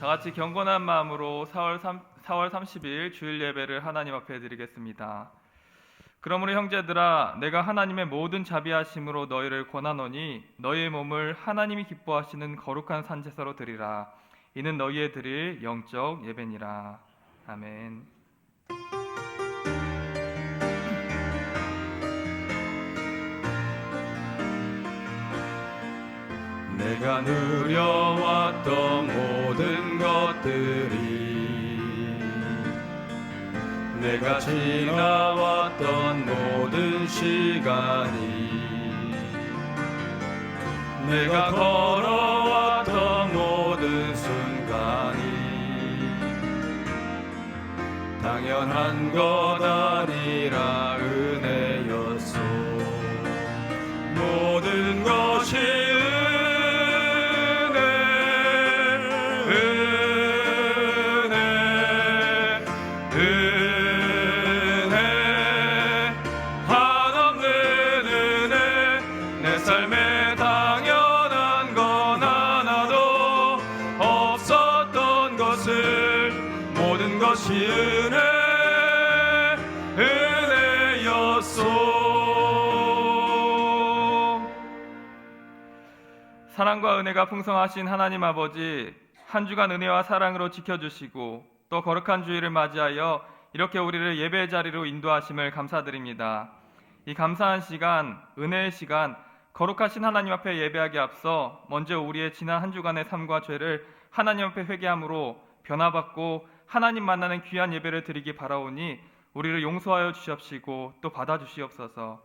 같이 경건한 마음으로 4월 30일 주일 예배를 하나님 앞에 드리겠습니다. 그러므로 형제들아, 내가 하나님의 모든 자비하심으로 너희를 권하노니 너희의 몸을 하나님이 기뻐하시는 거룩한 산제사로 드리라. 이는 너희의 드릴 영적 예배니라. 아멘. 내가 누려왔던 모든 것들이, 내가 지나왔던 모든 시간이, 내가 걸어왔던 모든 순간이 당연한 것 아니라 은혜였소. 모든 것이 삶에 당연한 건 하나도 없었던 것을 모든 것이 은혜였소. 사랑과 은혜가 풍성하신 하나님 아버지, 한 주간 은혜와 사랑으로 지켜주시고 또 거룩한 주일을 맞이하여 이렇게 우리를 예배의 자리로 인도하심을 감사드립니다. 이 감사한 시간, 은혜의 시간, 거룩하신 하나님 앞에 예배하기 앞서 먼저 우리의 지난 한 주간의 삶과 죄를 하나님 앞에 회개함으로 변화받고 하나님 만나는 귀한 예배를 드리기 바라오니 우리를 용서하여 주시옵시고 또 받아주시옵소서.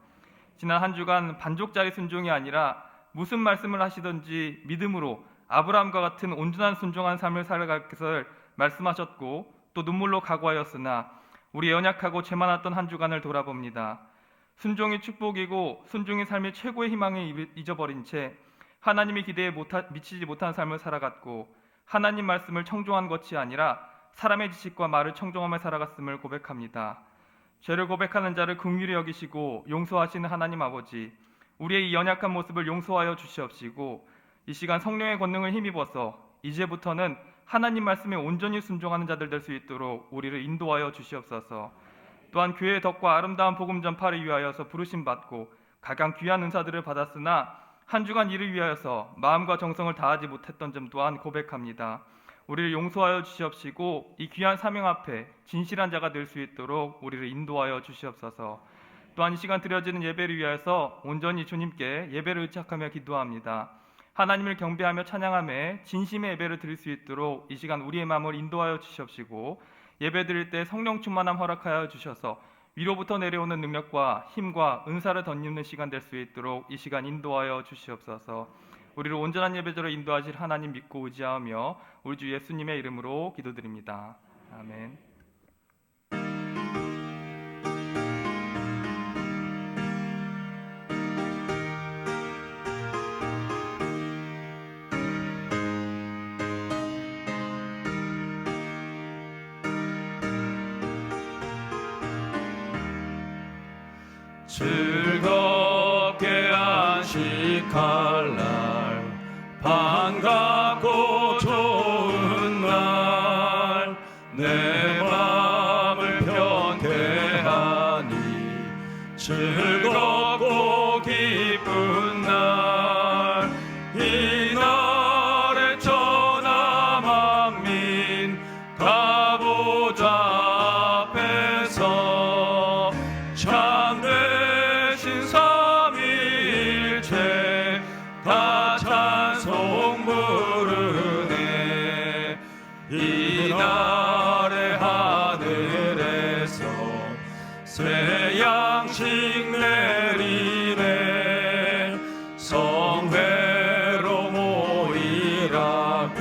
지난 한 주간 반쪽짜리 순종이 아니라 무슨 말씀을 하시든지 믿음으로 아브라함과 같은 온전한 순종한 삶을 살아갈 것을 말씀하셨고 또 눈물로 각오하였으나 우리 연약하고 죄 많았던 한 주간을 돌아봅니다. 순종이 축복이고 순종의 삶이 최고의 희망을 잊어버린 채 하나님의 기대에 미치지 못한 삶을 살아갔고 하나님 말씀을 청종한 것이 아니라 사람의 지식과 말을 청종하며 살아갔음을 고백합니다. 죄를 고백하는 자를 긍휼히 여기시고 용서하시는 하나님 아버지, 우리의 이 연약한 모습을 용서하여 주시옵시고 이 시간 성령의 권능을 힘입어서 이제부터는 하나님 말씀에 온전히 순종하는 자들 될 수 있도록 우리를 인도하여 주시옵소서. 또한 교회의 덕과 아름다운 복음 전파를 위하여서 부르심 받고 각양 귀한 은사들을 받았으나 한 주간 이를 위하여서 마음과 정성을 다하지 못했던 점 또한 고백합니다. 우리를 용서하여 주시옵시고 이 귀한 사명 앞에 진실한 자가 될 수 있도록 우리를 인도하여 주시옵소서. 또한 이 시간 드려지는 예배를 위하여서 온전히 주님께 예배를 의탁하며 기도합니다. 하나님을 경배하며 찬양하며 진심의 예배를 드릴 수 있도록 이 시간 우리의 마음을 인도하여 주시옵시고 예배 드릴 때 성령 충만함 허락하여 주셔서 위로부터 내려오는 능력과 힘과 은사를 덧입는 시간 될 수 있도록 이 시간 인도하여 주시옵소서. 우리를 온전한 예배자로 인도하실 하나님 믿고 의지하며 우리 주 예수님의 이름으로 기도드립니다. 아멘. 즐겁게 안식할 날, 반갑고 좋은 날, 내 맘을 편케 하니 즐겁고 기쁜 날, 이 날에 천하만민 가보자 앞에서 참되신 삼위일체 다 찬송 부르네. 이날의 하늘에서 새 양식 내리네. 성회로 모이라고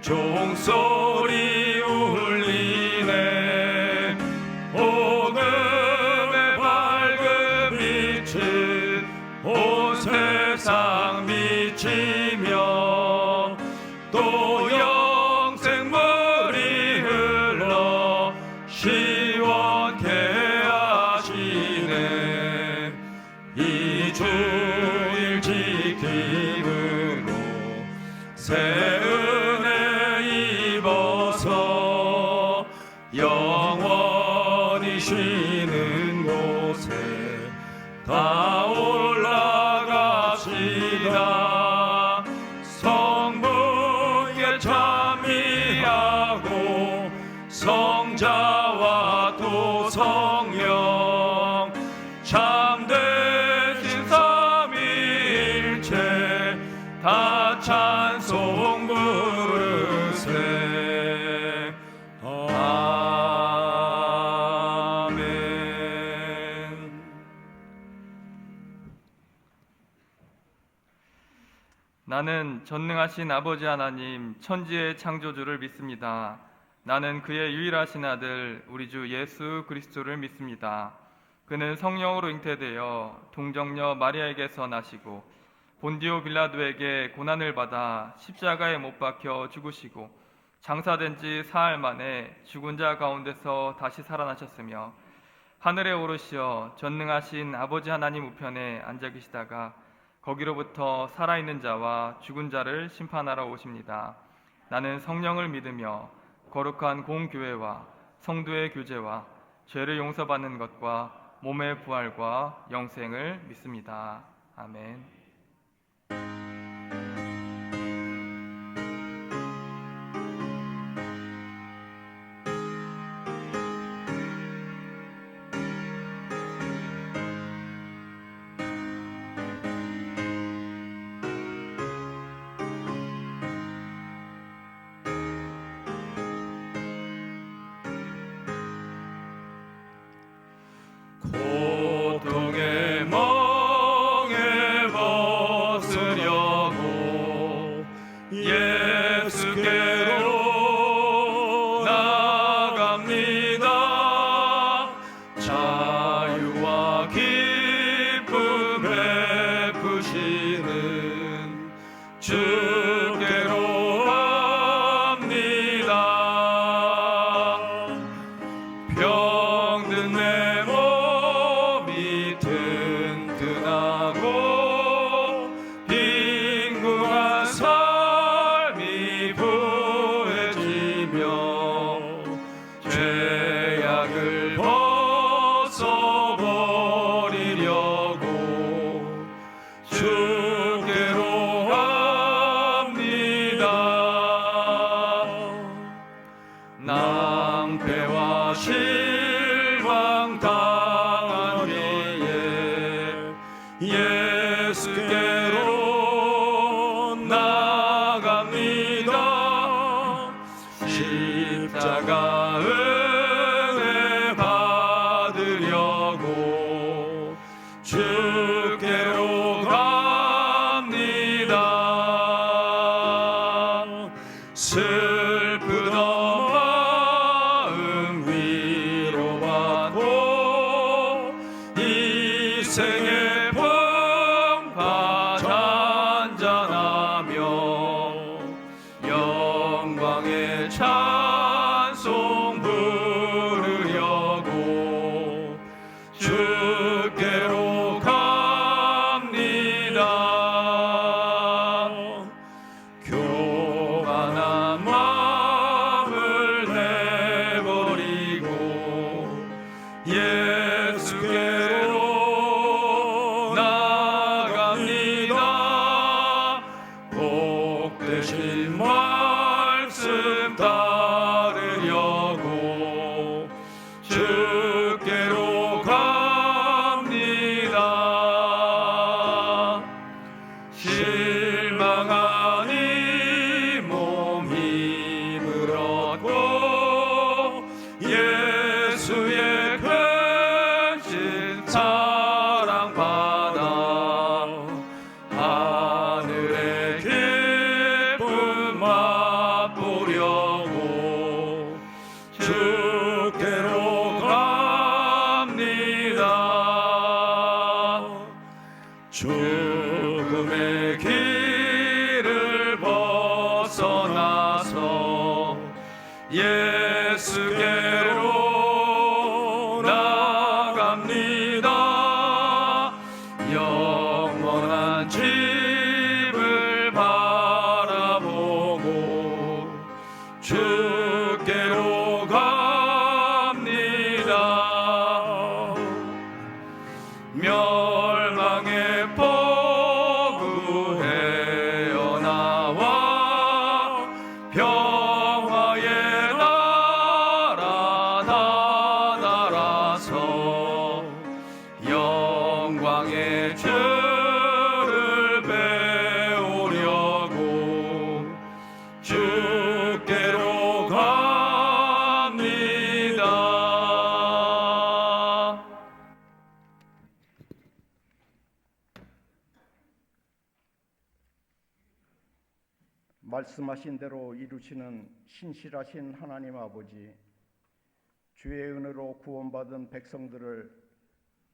종소리 울리네. 복음의 밝은 빛은 온 세상 비치며 또 영생물이 흘러 시원케 하시네. 이 주일 지킴으로 새 은혜 다 올라갑시다. 성부께 찬미하고 성자와 또 성령 참되신 삼위일체 다 찬송 부르세. 아멘. 나는 전능하신 아버지 하나님 천지의 창조주를 믿습니다. 나는 그의 유일하신 아들 우리 주 예수 그리스도를 믿습니다. 그는 성령으로 잉태되어 동정녀 마리아에게서 나시고 본디오 빌라도에게 고난을 받아 십자가에 못 박혀 죽으시고 장사된 지 사흘 만에 죽은 자 가운데서 다시 살아나셨으며 하늘에 오르시어 전능하신 아버지 하나님 우편에 앉아 계시다가 거기로부터 살아있는 자와 죽은 자를 심판하러 오십니다. 나는 성령을 믿으며 거룩한 공교회와 성도의 교제와 죄를 용서받는 것과 몸의 부활과 영생을 믿습니다. 아멘. 고통의 멍에 벗으려고 예수께로 나갑니다. 자유와 기쁨 베푸시는 주께로 갑니다. 병든 내 몸이 튼튼하고 빈궁한 삶이 부해지며 죄악을 벗어버리려고 주께로 갑니다. 낭패와 실망 당한 뒤에 예수께로 나갑니다. 십자가 은혜 받으려고 주께로 갑니다. 슬프던 마음 위로받고 이 생의 풍파 잔잔하며 영광의 찬송 부르려고 주께로 갑니다. 교만한 마음을 내버리고 예수께로 나갑니다. 복되신 말씀 따르려고 주께로 갑니다. 실망한 이 몸 힘을 얻고 예수의 크신 사랑받아 하늘의 기쁨 맛보려고 주께로 갑니다. 죽음의 길을 벗어나서 예수께로 나갑니다. 영원한 집을 바라보고 주께로 갑니다. 멸망의 포구되어 나와 평화의 나라 나라서 영광의 주를 배우려고 주께로 갑니다. 말씀하신 대로 이루시는 신실하신 하나님 아버지, 주의 은혜로 구원받은 백성들을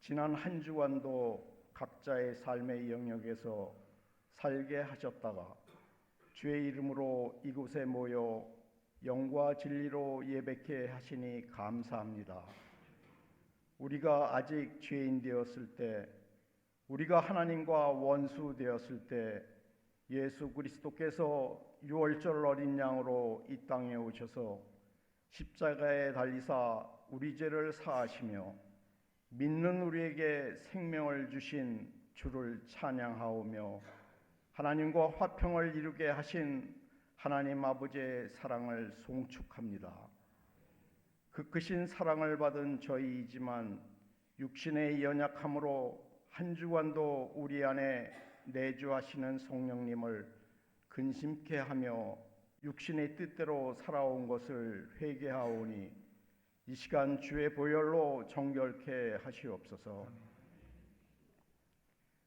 지난 한 주간도 각자의 삶의 영역에서 살게 하셨다가 주의 이름으로 이곳에 모여 영과 진리로 예배케 하시니 감사합니다. 우리가 아직 죄인 되었을 때, 우리가 하나님과 원수 되었을 때 예수 그리스도께서 유월절 어린 양으로 이 땅에 오셔서 십자가에 달리사 우리 죄를 사하시며 믿는 우리에게 생명을 주신 주를 찬양하오며 하나님과 화평을 이루게 하신 하나님 아버지의 사랑을 송축합니다. 그 크신 사랑을 받은 저희이지만 육신의 연약함으로 한 주간도 우리 안에 내주하시는 성령님을 근심케 하며 육신의 뜻대로 살아온 것을 회개하오니 이 시간 주의 보혈로 정결케 하시옵소서.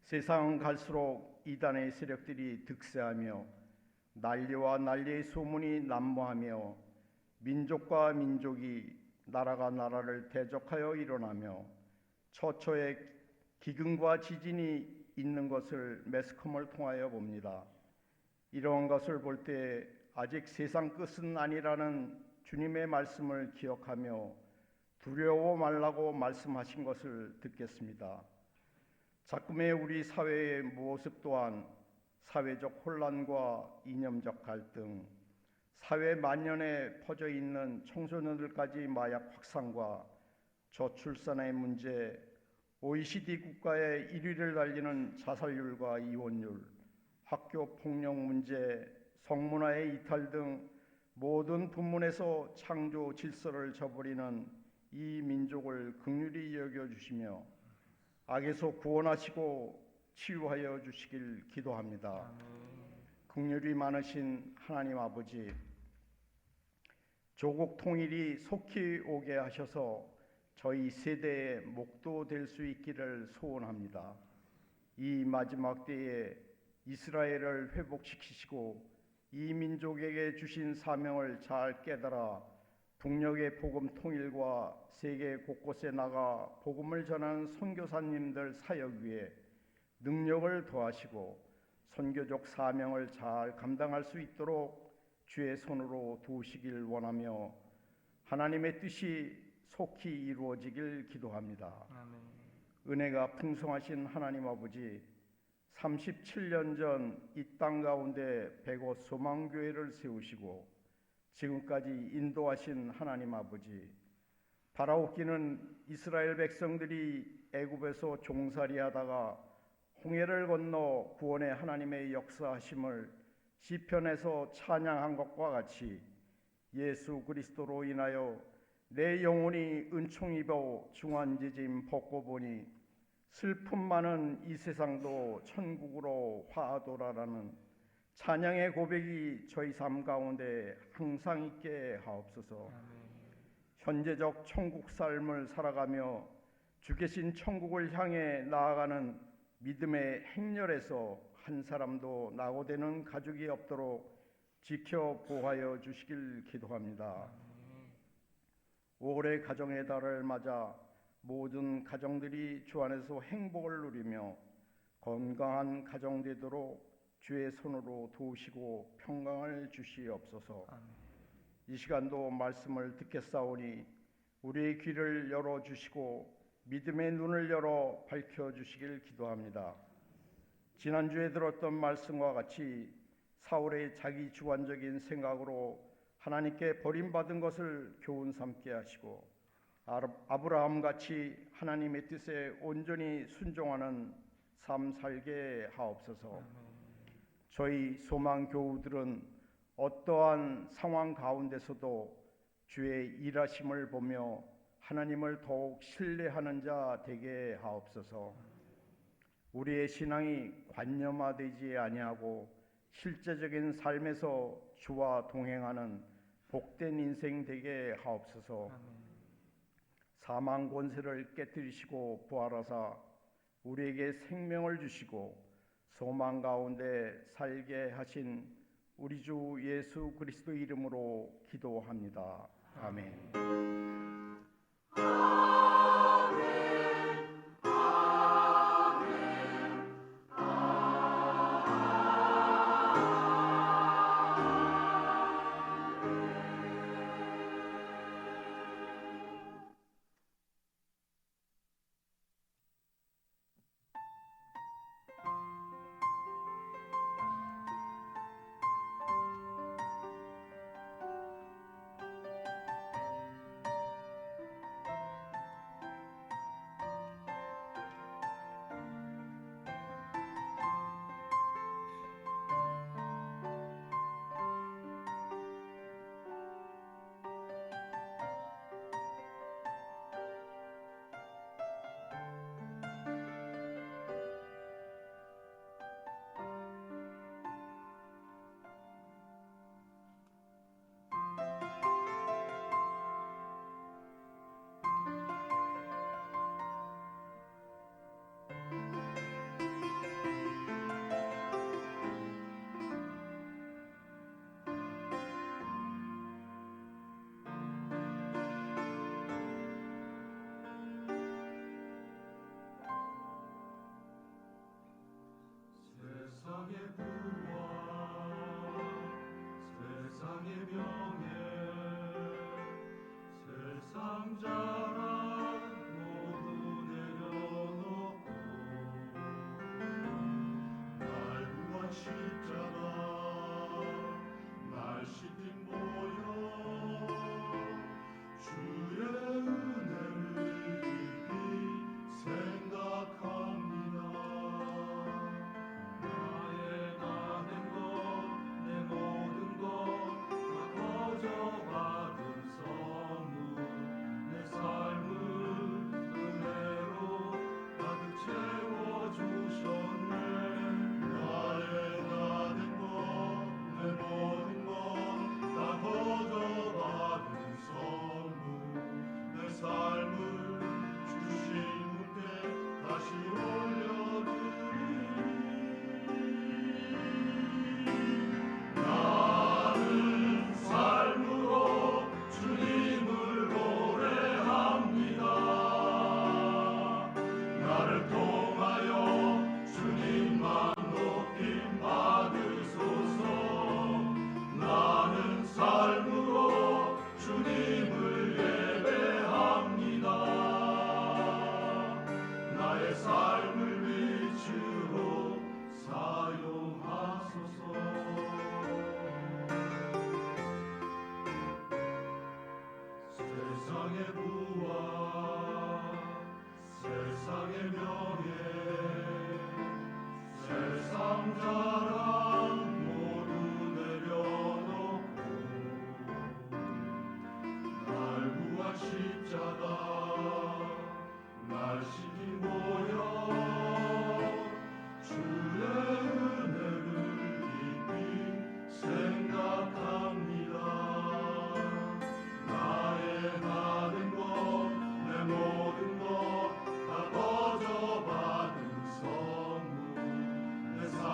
세상 갈수록 이단의 세력들이 득세하며 난리와 난리의 소문이 난무하며 민족과 민족이 나라가 나라를 대적하여 일어나며 처처의 기근과 지진이 있는 것을 매스컴을 통하여 봅니다. 이러한 것을 볼 때 아직 세상 끝은 아니라는 주님의 말씀을 기억하며 두려워 말라고 말씀하신 것을 듣겠습니다. 작금의 우리 사회의 모습 또한 사회적 혼란과 이념적 갈등, 사회 만연에 퍼져 있는 청소년들까지 마약 확산과 저출산의 문제, OECD 국가의 1위를 달리는 자살률과 이혼율, 학교 폭력 문제, 성문화의 이탈 등 모든 부문에서 창조 질서를 저버리는 이 민족을 긍휼히 여겨주시며 악에서 구원하시고 치유하여 주시길 기도합니다. 긍휼이 많으신 하나님 아버지, 조국 통일이 속히 오게 하셔서 저희 세대의 목도 될 수 있기를 소원합니다. 이 마지막 때에 이스라엘을 회복시키시고 이 민족에게 주신 사명을 잘 깨달아 북녘의 복음 통일과 세계 곳곳에 나가 복음을 전하는 선교사님들 사역 위에 능력을 더하시고 선교적 사명을 잘 감당할 수 있도록 주의 손으로 도우시길 원하며 하나님의 뜻이 속히 이루어지길 기도합니다. 아멘. 은혜가 풍성하신 하나님 아버지, 37년 전 이 땅 가운데 백오 소망교회를 세우시고 지금까지 인도하신 하나님 아버지, 바라옵기는 이스라엘 백성들이 애굽에서 종살이하다가 홍해를 건너 구원의 하나님의 역사하심을 시편에서 찬양한 것과 같이 예수 그리스도로 인하여 내 영혼이 은총 입어 중환지짐 벗고 보니 슬픔 많은 이 세상도 천국으로 화하도라라는 찬양의 고백이 저희 삶 가운데 항상 있게 하옵소서. 현재적 천국 삶을 살아가며 주 계신 천국을 향해 나아가는 믿음의 행렬에서 한 사람도 낙오되는 가족이 없도록 지켜 보호하여 주시길 기도합니다. 올해 가정의 달을 맞아 모든 가정들이 주 안에서 행복을 누리며 건강한 가정 되도록 주의 손으로 도우시고 평강을 주시옵소서. 이 시간도 말씀을 듣겠사오니 우리의 귀를 열어주시고 믿음의 눈을 열어 밝혀주시길 기도합니다. 지난주에 들었던 말씀과 같이 사울의 자기 주관적인 생각으로 하나님께 버림받은 것을 교훈 삼게 하시고 아브라함 같이 하나님의 뜻에 온전히 순종하는 삶 살게 하옵소서. 저희 소망 교우들은 어떠한 상황 가운데서도 주의 일하심을 보며 하나님을 더욱 신뢰하는 자 되게 하옵소서. 우리의 신앙이 관념화되지 아니하고 실제적인 삶에서 주와 동행하는 복된 인생 되게 하옵소서. 사망 권세를 깨뜨리시고 부활하사 우리에게 생명을 주시고 소망 가운데 살게 하신 우리 주 예수 그리스도 이름으로 기도합니다. 아멘.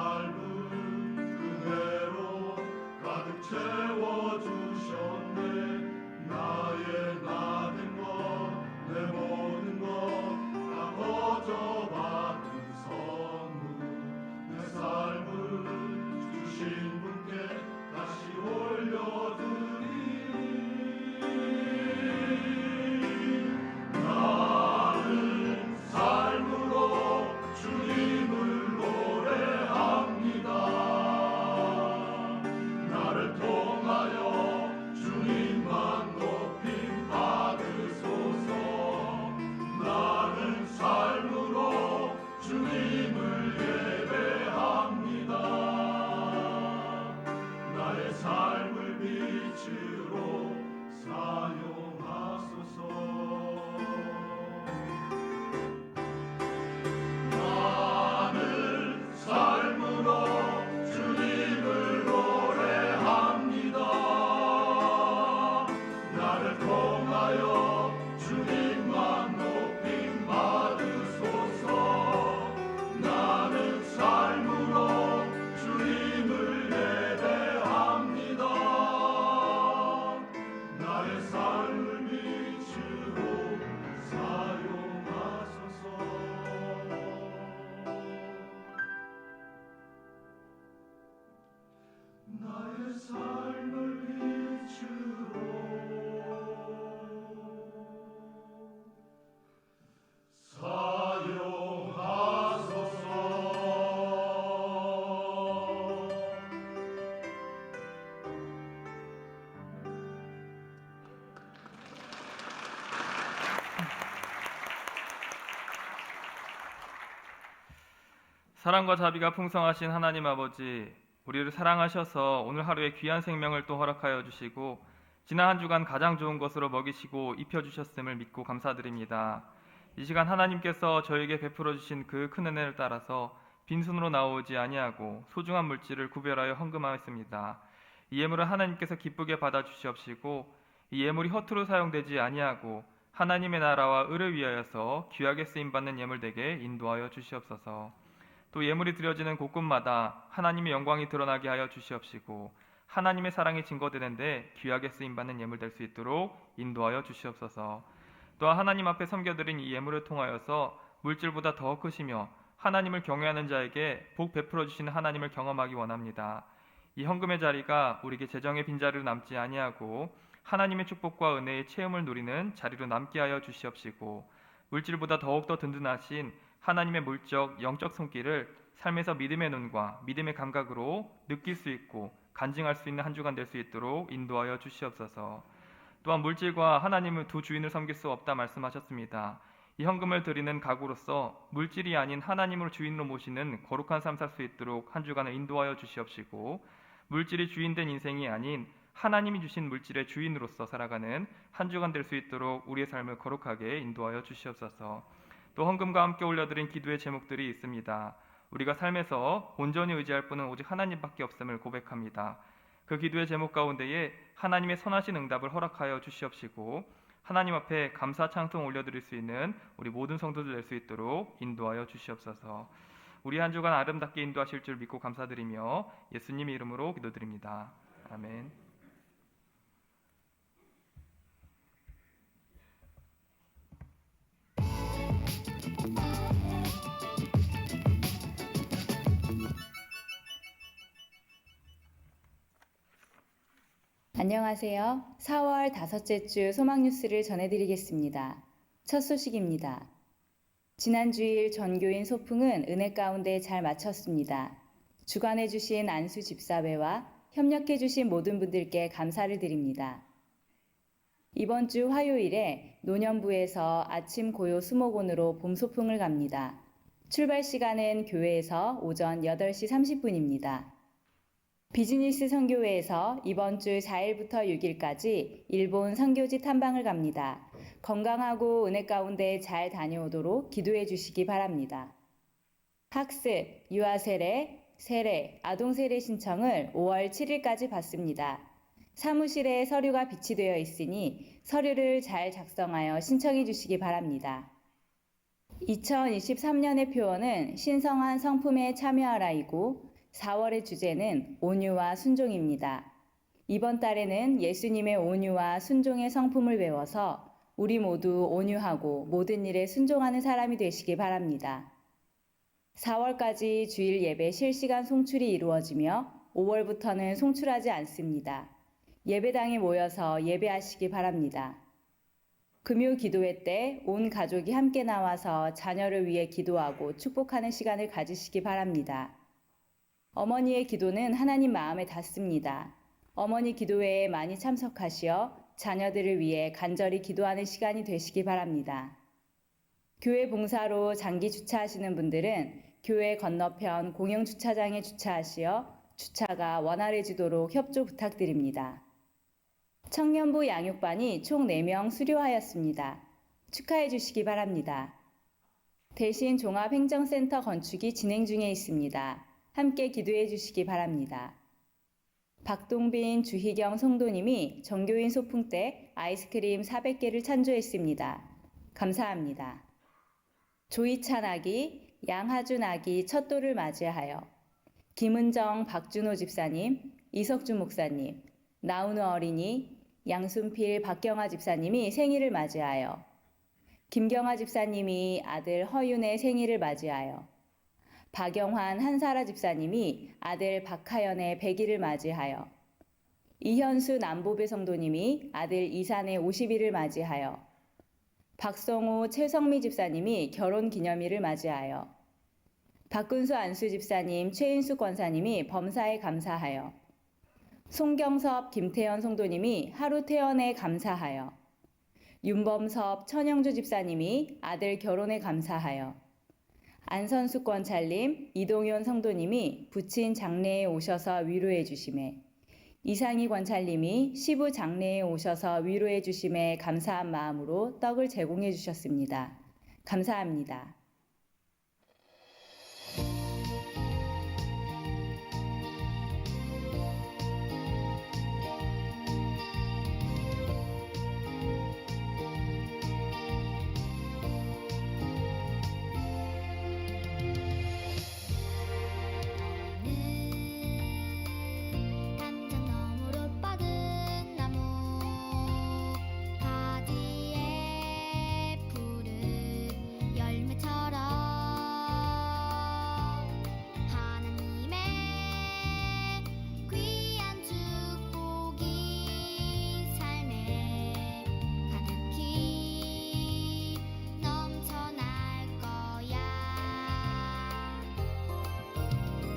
삶을 사랑과 자비가 풍성하신 하나님 아버지, 우리를 사랑하셔서 오늘 하루에 귀한 생명을 또 허락하여 주시고 지난 한 주간 가장 좋은 것으로 먹이시고 입혀주셨음을 믿고 감사드립니다. 이 시간 하나님께서 저에게 베풀어 주신 그 큰 은혜를 따라서 빈손으로 나오지 아니하고 소중한 물질을 구별하여 헌금하였습니다. 이 예물을 하나님께서 기쁘게 받아 주시옵시고 이 예물이 허투루 사용되지 아니하고 하나님의 나라와 의를 위하여서 귀하게 쓰임받는 예물 되게 인도하여 주시옵소서. 또 예물이 드려지는 곳곳마다 하나님의 영광이 드러나게 하여 주시옵시고 하나님의 사랑이 증거되는데 귀하게 쓰임받는 예물 될 수 있도록 인도하여 주시옵소서. 또한 하나님 앞에 섬겨드린 이 예물을 통하여서 물질보다 더 크시며 하나님을 경외하는 자에게 복 베풀어 주시는 하나님을 경험하기 원합니다. 이 헌금의 자리가 우리에게 재정의 빈자리로 남지 아니하고 하나님의 축복과 은혜의 체험을 누리는 자리로 남게 하여 주시옵시고 물질보다 더욱더 든든하신 하나님의 물적, 영적 손길을 삶에서 믿음의 눈과 믿음의 감각으로 느낄 수 있고 간증할 수 있는 한 주간 될 수 있도록 인도하여 주시옵소서. 또한 물질과 하나님을 두 주인을 섬길 수 없다 말씀하셨습니다. 이 헌금을 드리는 가구로서 물질이 아닌 하나님을 주인으로 모시는 거룩한 삶 살 수 있도록 한 주간을 인도하여 주시옵시고 물질이 주인된 인생이 아닌 하나님이 주신 물질의 주인으로서 살아가는 한 주간 될 수 있도록 우리의 삶을 거룩하게 인도하여 주시옵소서. 또 헌금과 함께 올려드린 기도의 제목들이 있습니다. 우리가 삶에서 온전히 의지할 분은 오직 하나님밖에 없음을 고백합니다. 그 기도의 제목 가운데에 하나님의 선하신 응답을 허락하여 주시옵시고 하나님 앞에 감사 찬송 올려드릴 수 있는 우리 모든 성도들 될 수 있도록 인도하여 주시옵소서. 우리 한 주간 아름답게 인도하실 줄 믿고 감사드리며 예수님의 이름으로 기도드립니다. 아멘. 안녕하세요. 4월 다섯째 주 소망 뉴스를 전해드리겠습니다. 첫 소식입니다. 지난 주일 전교인 소풍은 은혜 가운데 잘 마쳤습니다. 주관해주신 안수 집사회와 협력해주신 모든 분들께 감사를 드립니다. 이번 주 화요일에 노년부에서 아침 고요 수목원으로 봄 소풍을 갑니다. 출발 시간은 교회에서 오전 8시 30분입니다. 비즈니스 선교회에서 이번 주 4일부터 6일까지 일본 선교지 탐방을 갑니다. 건강하고 은혜 가운데 잘 다녀오도록 기도해 주시기 바랍니다. 학습, 유아 세례, 아동 세례 신청을 5월 7일까지 받습니다. 사무실에 서류가 비치되어 있으니 서류를 잘 작성하여 신청해 주시기 바랍니다. 2023년의 표어는 신성한 성품에 참여하라이고 4월의 주제는 온유와 순종입니다. 이번 달에는 예수님의 온유와 순종의 성품을 배워서 우리 모두 온유하고 모든 일에 순종하는 사람이 되시기 바랍니다. 4월까지 주일 예배 실시간 송출이 이루어지며 5월부터는 송출하지 않습니다. 예배당에 모여서 예배하시기 바랍니다. 금요 기도회 때 온 가족이 함께 나와서 자녀를 위해 기도하고 축복하는 시간을 가지시기 바랍니다. 어머니의 기도는 하나님 마음에 닿습니다. 어머니 기도회에 많이 참석하시어 자녀들을 위해 간절히 기도하는 시간이 되시기 바랍니다. 교회 봉사로 장기 주차하시는 분들은 교회 건너편 공영 주차장에 주차하시어 주차가 원활해지도록 협조 부탁드립니다. 청년부 양육반이 총 4명 수료하였습니다. 축하해 주시기 바랍니다. 대신 종합행정센터 건축이 진행 중에 있습니다. 함께 기도해 주시기 바랍니다. 박동빈, 주희경 성도님이 정교인 소풍 때 아이스크림 400개를 찬조했습니다. 감사합니다. 조이찬 아기, 양하준 아기 첫 돌을 맞이하여 김은정, 박준호 집사님, 이석주 목사님, 나훈우 어린이, 양순필, 박경아 집사님이 생일을 맞이하여 김경아 집사님이 아들 허윤의 생일을 맞이하여 박영환, 한사라 집사님이 아들 박하연의 100일을 맞이하여 이현수 남보배 성도님이 아들 이산의 50일을 맞이하여 박성호, 최성미 집사님이 결혼 기념일을 맞이하여 박근수 안수 집사님, 최인수 권사님이 범사에 감사하여 송경섭, 김태현 성도님이 하루 태연에 감사하여 윤범섭, 천영주 집사님이 아들 결혼에 감사하여 안선숙 권찰님, 이동현 성도님이 부친 장례에 오셔서 위로해 주심에, 이상희 권찰님이 시부 장례에 오셔서 위로해 주심에 감사한 마음으로 떡을 제공해 주셨습니다. 감사합니다. 단장 너머로 뻗은 나무 가지에 푸른 열매처럼 하나님의 귀한 축복이 삶에 가득히 넘쳐날 거야.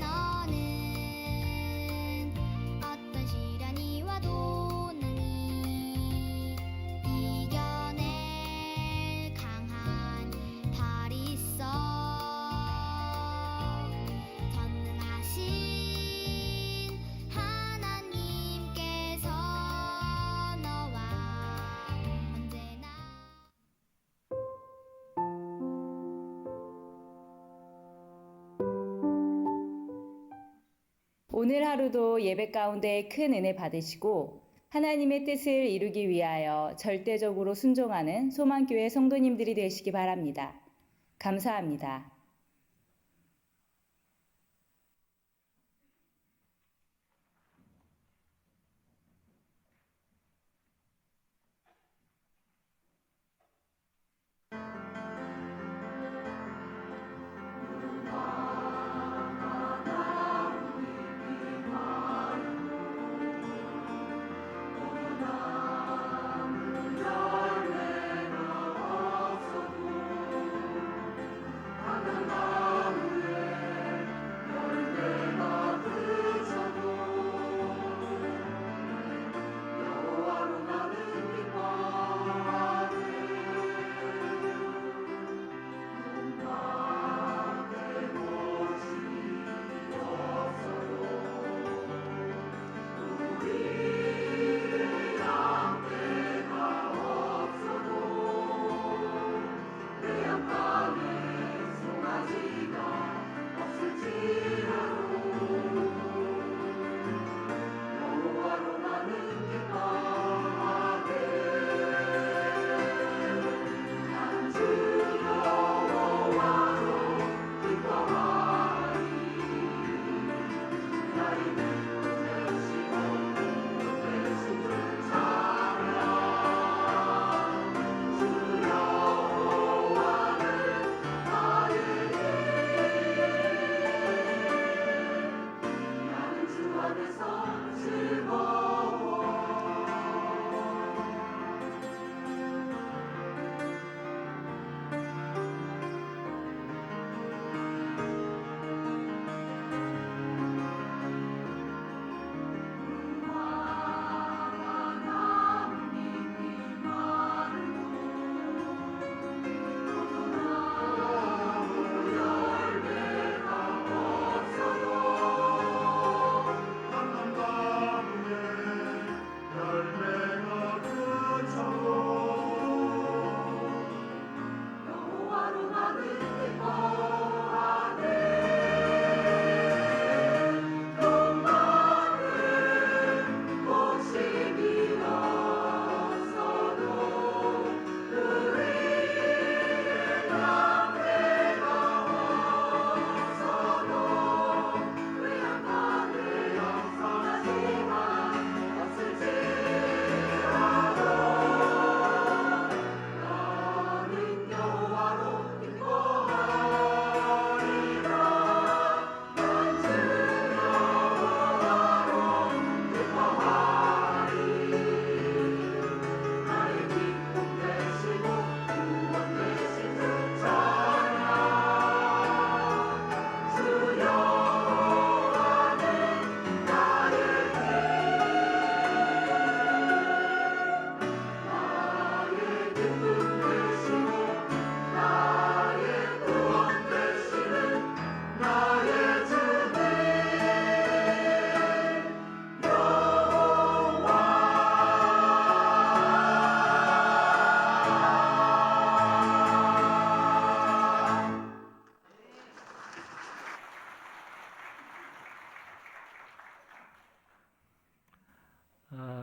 너는 어떤 시련이 와도 능히 이겨낼 강한 발이 있어. 전능하신 하나님께서 너와 언제나 오늘 하루도 예배 가운데 큰 은혜 받으시고 하나님의 뜻을 이루기 위하여 절대적으로 순종하는 소망교회 성도님들이 되시기 바랍니다. 감사합니다.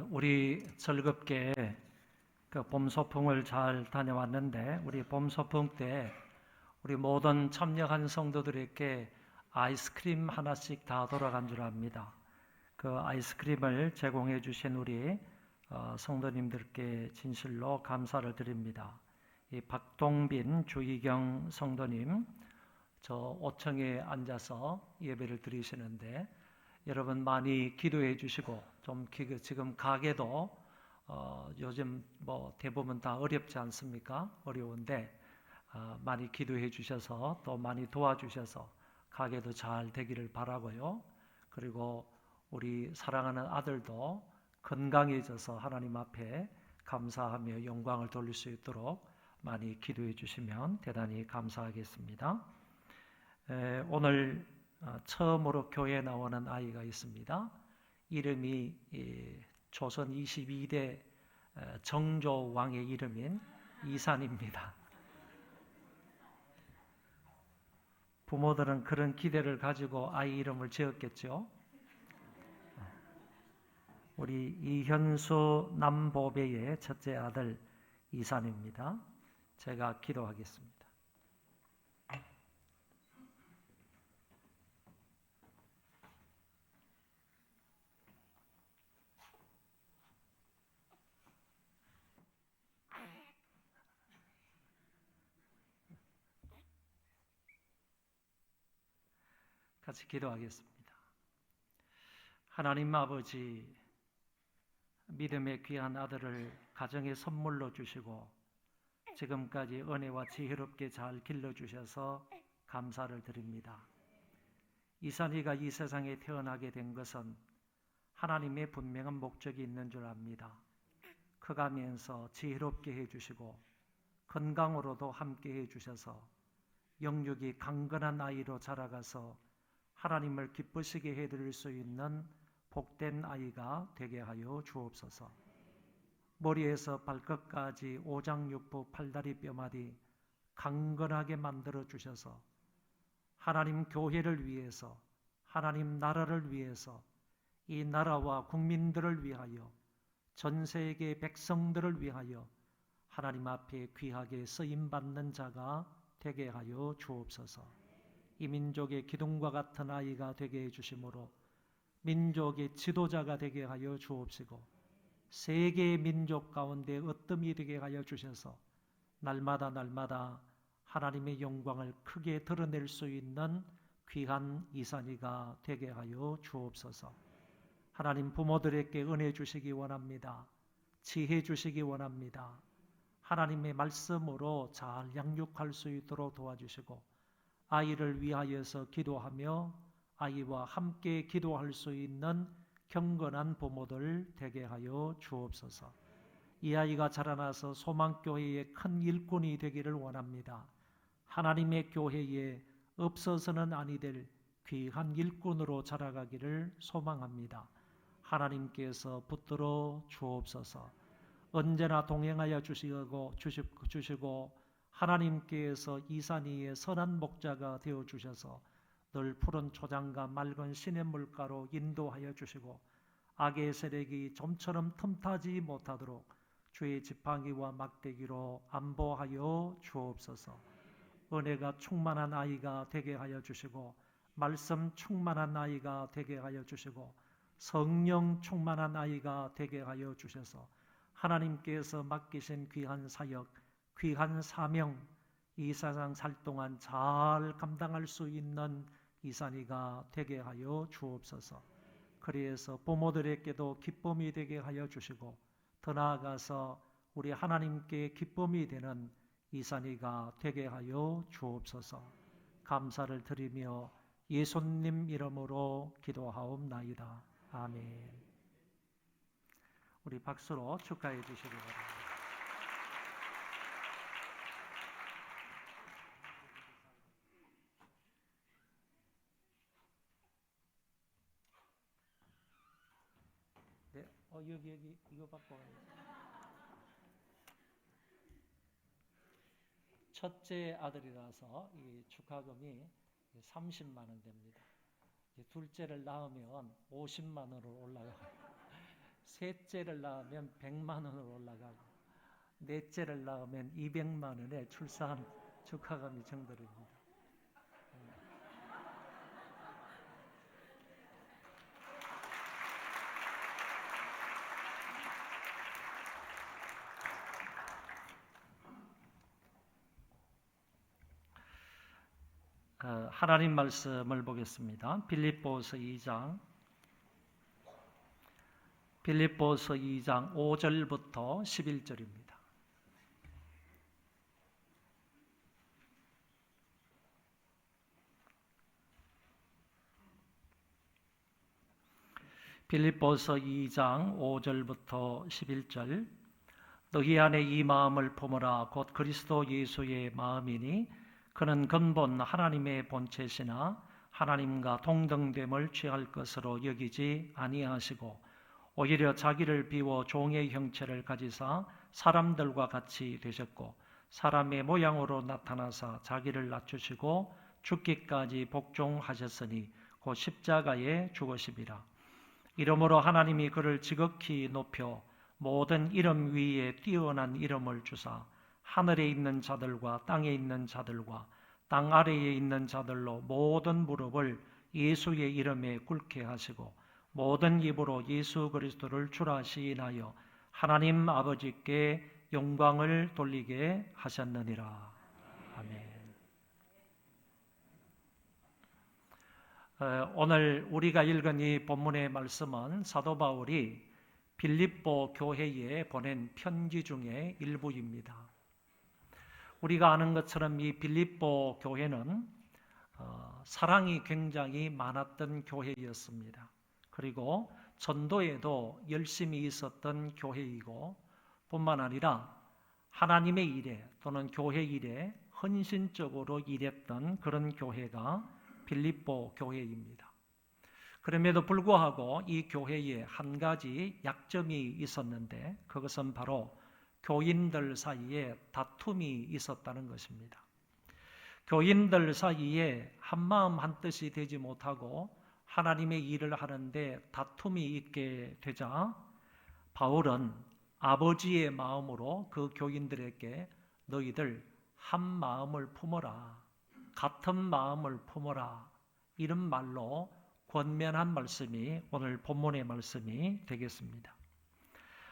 우리 즐겁게 그 봄 소풍을 잘 다녀왔는데, 우리 봄 소풍 때 우리 모든 참여한 성도들에게 아이스크림 하나씩 다 돌아간 줄 압니다. 그 아이스크림을 제공해 주신 우리 성도님들께 진실로 감사를 드립니다. 이 박동빈 주희경 성도님, 저 5층에 앉아서 예배를 드리시는데, 여러분 많이 기도해 주시고, 좀 지금 가게도 요즘 뭐 대부분 다 어렵지 않습니까? 어려운데 많이 기도해 주셔서 또 많이 도와주셔서 가게도 잘 되기를 바라고요. 그리고 우리 사랑하는 아들도 건강해져서 하나님 앞에 감사하며 영광을 돌릴 수 있도록 많이 기도해 주시면 대단히 감사하겠습니다. 오늘 처음으로 교회에 나오는 아이가 있습니다. 이름이 조선 22대 정조 왕의 이름인 이산입니다. 부모들은 그런 기대를 가지고 아이 이름을 지었겠죠. 우리 이현수 남보배의 첫째 아들 이산입니다. 제가 기도하겠습니다. 같이 기도하겠습니다. 하나님 아버지, 믿음의 귀한 아들을 가정의 선물로 주시고 지금까지 은혜와 지혜롭게 잘 길러주셔서 감사를 드립니다. 이산이가 이 세상에 태어나게 된 것은 하나님의 분명한 목적이 있는 줄 압니다. 커가면서 지혜롭게 해주시고 건강으로도 함께 해주셔서 영육이 강건한 아이로 자라가서 하나님을 기쁘시게 해드릴 수 있는 복된 아이가 되게 하여 주옵소서. 머리에서 발끝까지 오장육부 팔다리 뼈마디 강건하게 만들어 주셔서 하나님 교회를 위해서, 하나님 나라를 위해서, 이 나라와 국민들을 위하여, 전 세계 백성들을 위하여 하나님 앞에 귀하게 쓰임받는 자가 되게 하여 주옵소서. 이 민족의 기둥과 같은 아이가 되게 해주심으로 민족의 지도자가 되게 하여 주옵시고, 세계의 민족 가운데 으뜸이 되게 하여 주셔서 날마다 하나님의 영광을 크게 드러낼 수 있는 귀한 이산이가 되게 하여 주옵소서. 하나님, 부모들에게 은혜 주시기 원합니다. 지혜 주시기 원합니다. 하나님의 말씀으로 잘 양육할 수 있도록 도와주시고, 아이를 위하여서 기도하며 아이와 함께 기도할 수 있는 경건한 부모들 되게 하여 주옵소서. 이 아이가 자라나서 소망교회의 큰 일꾼이 되기를 원합니다. 하나님의 교회에 없어서는 아니 될 귀한 일꾼으로 자라가기를 소망합니다. 하나님께서 붙들어 주옵소서. 언제나 동행하여 주시고 하나님께서 이산이의 선한 목자가 되어 주셔서 늘 푸른 초장과 맑은 시냇물가로 인도하여 주시고 악의 세력이 좀처럼 틈타지 못하도록 주의 지팡이와 막대기로 안보하여 주옵소서. 은혜가 충만한 아이가 되게 하여 주시고 말씀 충만한 아이가 되게 하여 주시고 성령 충만한 아이가 되게 하여 주셔서 하나님께서 맡기신 귀한 사역, 귀한 사명, 이 세상 살 동안 잘 감당할 수 있는 이산이가 되게 하여 주옵소서. 그래서 부모들에게도 기쁨이 되게 하여 주시고 더 나아가서 우리 하나님께 기쁨이 되는 이산이가 되게 하여 주옵소서. 감사를 드리며 예수님 이름으로 기도하옵나이다. 아멘. 우리 박수로 축하해 주시기 바랍니다. 네, 여기 이거 받고 첫째 아들이라서 이 축하금이 30만 원 됩니다. 둘째를 낳으면 50만 원으로 올라가요. 셋째를 낳으면 100만 원으로 올라가고 넷째를 낳으면 200만 원의 출산 축하금이 정들입니다. 하나님 말씀을 보겠습니다. 빌립보서 2장 5절부터 11절입니다. 빌립보서 2장 5절부터 11절. 너희 안에 이 마음을 품으라. 곧 그리스도 예수의 마음이니 그는 근본 하나님의 본체시나 하나님과 동등됨을 취할 것으로 여기지 아니하시고 오히려 자기를 비워 종의 형체를 가지사 사람들과 같이 되셨고 사람의 모양으로 나타나사 자기를 낮추시고 죽기까지 복종하셨으니 곧 십자가에 죽으심이라. 이러므로 하나님이 그를 지극히 높여 모든 이름 위에 뛰어난 이름을 주사 하늘에 있는 자들과 땅에 있는 자들과 땅 아래에 있는 자들로 모든 무릎을 예수의 이름에 꿇게 하시고 모든 입으로 예수 그리스도를 주라 시인하여 하나님 아버지께 영광을 돌리게 하셨느니라. 아멘. 오늘 우리가 읽은 이 본문의 말씀은 사도 바울이 빌립보 교회에 보낸 편지 중에 일부입니다. 우리가 아는 것처럼 이 빌립보 교회는 사랑이 굉장히 많았던 교회였습니다. 그리고 전도에도 열심히 있었던 교회이고 뿐만 아니라 하나님의 일에 또는 교회 일에 헌신적으로 일했던 그런 교회가 빌립보 교회입니다. 그럼에도 불구하고 이 교회에 한 가지 약점이 있었는데 그것은 바로 교인들 사이에 다툼이 있었다는 것입니다. 교인들 사이에 한마음 한뜻이 되지 못하고 하나님의 일을 하는데 다툼이 있게 되자 바울은 아버지의 마음으로 그 교인들에게 너희들 한 마음을 품어라, 같은 마음을 품어라, 이런 말로 권면한 말씀이 오늘 본문의 말씀이 되겠습니다.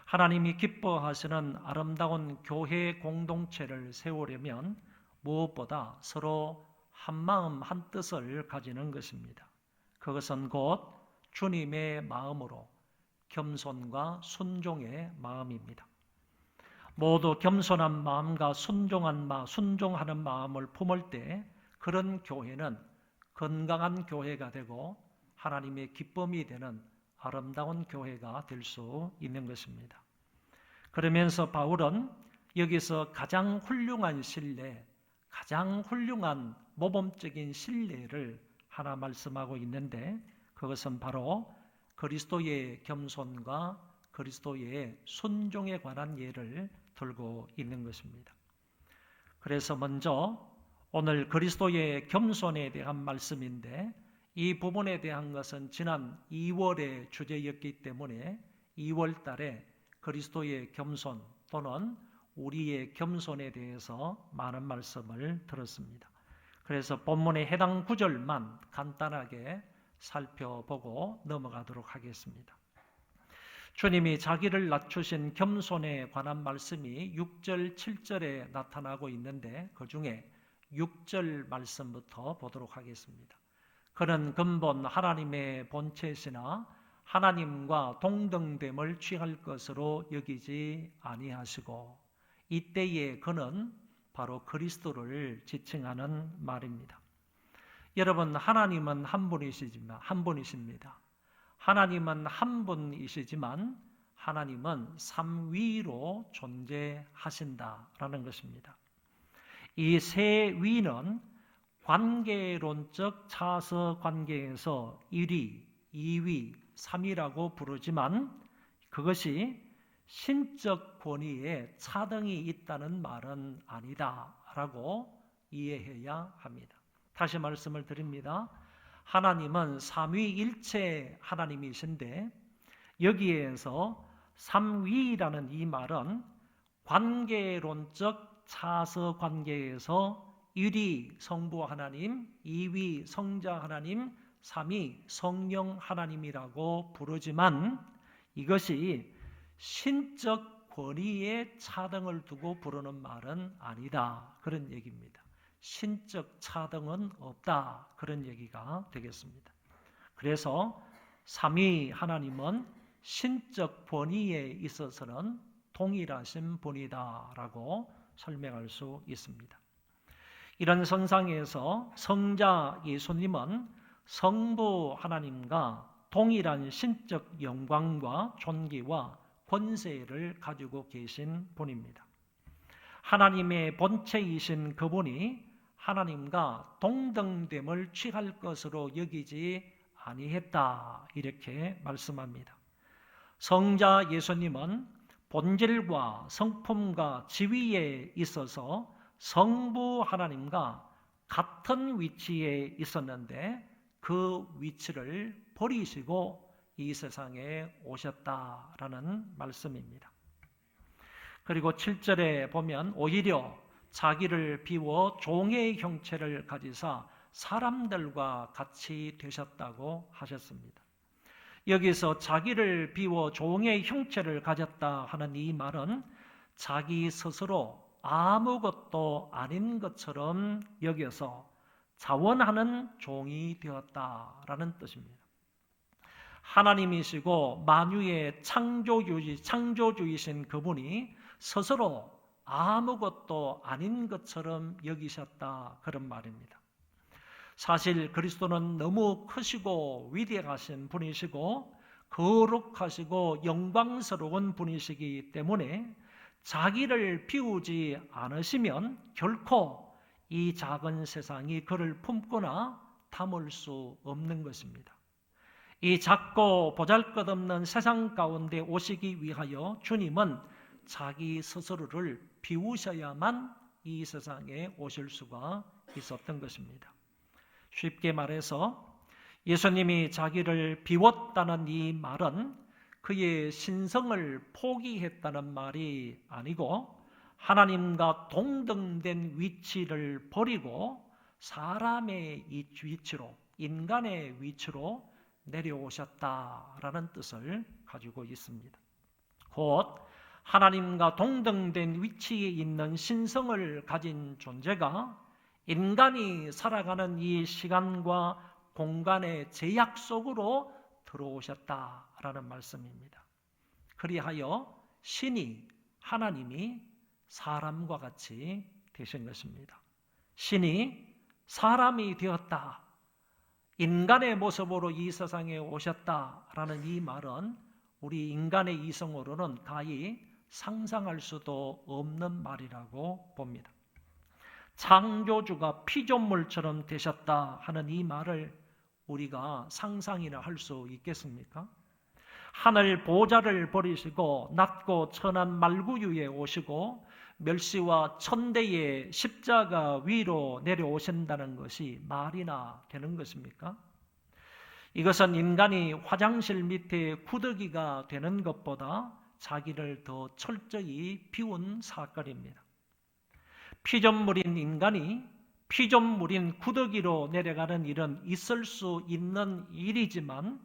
하나님이 기뻐하시는 아름다운 교회 공동체를 세우려면 무엇보다 서로 한마음 한뜻을 가지는 것입니다. 그것은 곧 주님의 마음으로 겸손과 순종의 마음입니다. 모두 겸손한 마음과 순종하는 마음을 품을 때 그런 교회는 건강한 교회가 되고 하나님의 기쁨이 되는 아름다운 교회가 될 수 있는 것입니다. 그러면서 바울은 여기서 가장 훌륭한 신뢰, 가장 훌륭한 모범적인 신뢰를 하나 말씀하고 있는데 그것은 바로 그리스도의 겸손과 그리스도의 순종에 관한 예를 들고 있는 것입니다. 그래서 먼저 오늘 그리스도의 겸손에 대한 말씀인데 이 부분에 대한 것은 지난 2월의 주제였기 때문에 2월 달에 그리스도의 겸손 또는 우리의 겸손에 대해서 많은 말씀을 들었습니다. 그래서 본문의 해당 구절만 간단하게 살펴보고 넘어가도록 하겠습니다. 주님이 자기를 낮추신 겸손에 관한 말씀이 6절, 7절에 나타나고 있는데 그 중에 6절 말씀부터 보도록 하겠습니다. 그는 근본 하나님의 본체시나 하나님과 동등됨을 취할 것으로 여기지 아니하시고 이때에 그는 바로 그리스도를 지칭하는 말입니다. 여러분, 하나님은 한 분이십니다. 하나님은 한 분이시지만 하나님은 삼위로 존재하신다라는 것입니다. 이 세 위는 관계론적 차서 관계에서 1위, 2위, 3위라고 부르지만 그것이 신적 권위에 차등이 있다는 말은 아니다라고 이해해야 합니다. 다시 말씀을 드립니다. 하나님은 삼위일체 하나님이신데 여기에서 삼위라는 이 말은 관계론적 차서 관계에서 1위 성부 하나님, 2위 성자 하나님, 3위 성령 하나님이라고 부르지만 이것이 신적 권위에 차등을 두고 부르는 말은 아니다. 그런 얘기입니다. 신적 차등은 없다. 그런 얘기가 되겠습니다. 그래서 삼위 하나님은 신적 권위에 있어서는 동일하신 분이다라고 설명할 수 있습니다. 이런 선상에서 성자 예수님은 성부 하나님과 동일한 신적 영광과 존귀와 권세를 가지고 계신 분입니다. 하나님의 본체이신 그분이 하나님과 동등됨을 취할 것으로 여기지 아니했다 이렇게 말씀합니다. 성자 예수님은 본질과 성품과 지위에 있어서 성부 하나님과 같은 위치에 있었는데 그 위치를 버리시고 이 세상에 오셨다라는 말씀입니다. 그리고 7절에 보면 오히려 자기를 비워 종의 형체를 가지사 사람들과 같이 되셨다고 하셨습니다. 여기서 자기를 비워 종의 형체를 가졌다 하는 이 말은 자기 스스로 아무것도 아닌 것처럼 여겨서 자원하는 종이 되었다라는 뜻입니다. 하나님이시고 만유의 창조주이신 그분이 스스로 아무것도 아닌 것처럼 여기셨다 그런 말입니다. 사실 그리스도는 너무 크시고 위대하신 분이시고 거룩하시고 영광스러운 분이시기 때문에 자기를 비우지 않으시면 결코 이 작은 세상이 그를 품거나 담을 수 없는 것입니다. 이 작고 보잘것없는 세상 가운데 오시기 위하여 주님은 자기 스스로를 비우셔야만 이 세상에 오실 수가 있었던 것입니다. 쉽게 말해서 예수님이 자기를 비웠다는 이 말은 그의 신성을 포기했다는 말이 아니고 하나님과 동등된 위치를 버리고 사람의 위치로, 인간의 위치로 내려오셨다라는 뜻을 가지고 있습니다. 곧 하나님과 동등된 위치에 있는 신성을 가진 존재가 인간이 살아가는 이 시간과 공간의 제약 속으로 들어오셨다라는 말씀입니다. 그리하여 신이, 하나님이 사람과 같이 되신 것입니다. 신이 사람이 되었다, 인간의 모습으로 이 세상에 오셨다라는 이 말은 우리 인간의 이성으로는 가히 상상할 수도 없는 말이라고 봅니다. 창조주가 피조물처럼 되셨다 하는 이 말을 우리가 상상이나 할 수 있겠습니까? 하늘 보좌를 버리시고 낮고 천한 말구유에 오시고 멸시와 천대의 십자가 위로 내려오신다는 것이 말이나 되는 것입니까? 이것은 인간이 화장실 밑에 구더기가 되는 것보다 자기를 더 철저히 비운 사건입니다. 피조물인 인간이 피조물인 구더기로 내려가는 일은 있을 수 있는 일이지만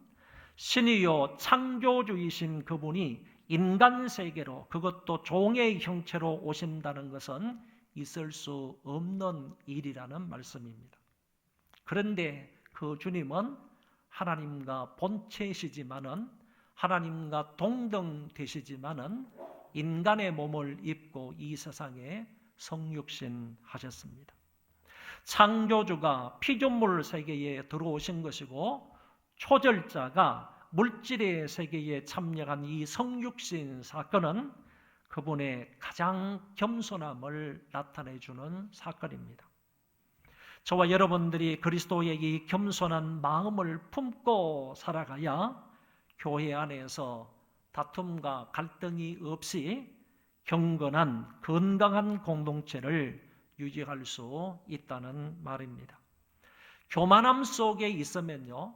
신이요 창조주이신 그분이 인간 세계로, 그것도 종의 형체로 오신다는 것은 있을 수 없는 일이라는 말씀입니다. 그런데 그 주님은 하나님과 본체시지만은, 하나님과 동등되시지만은 인간의 몸을 입고 이 세상에 성육신 하셨습니다. 창조주가 피조물 세계에 들어오신 것이고 초절자가 물질의 세계에 참여한 이 성육신 사건은 그분의 가장 겸손함을 나타내주는 사건입니다. 저와 여러분들이 그리스도의 이 겸손한 마음을 품고 살아가야 교회 안에서 다툼과 갈등이 없이 경건한 건강한 공동체를 유지할 수 있다는 말입니다. 교만함 속에 있으면요,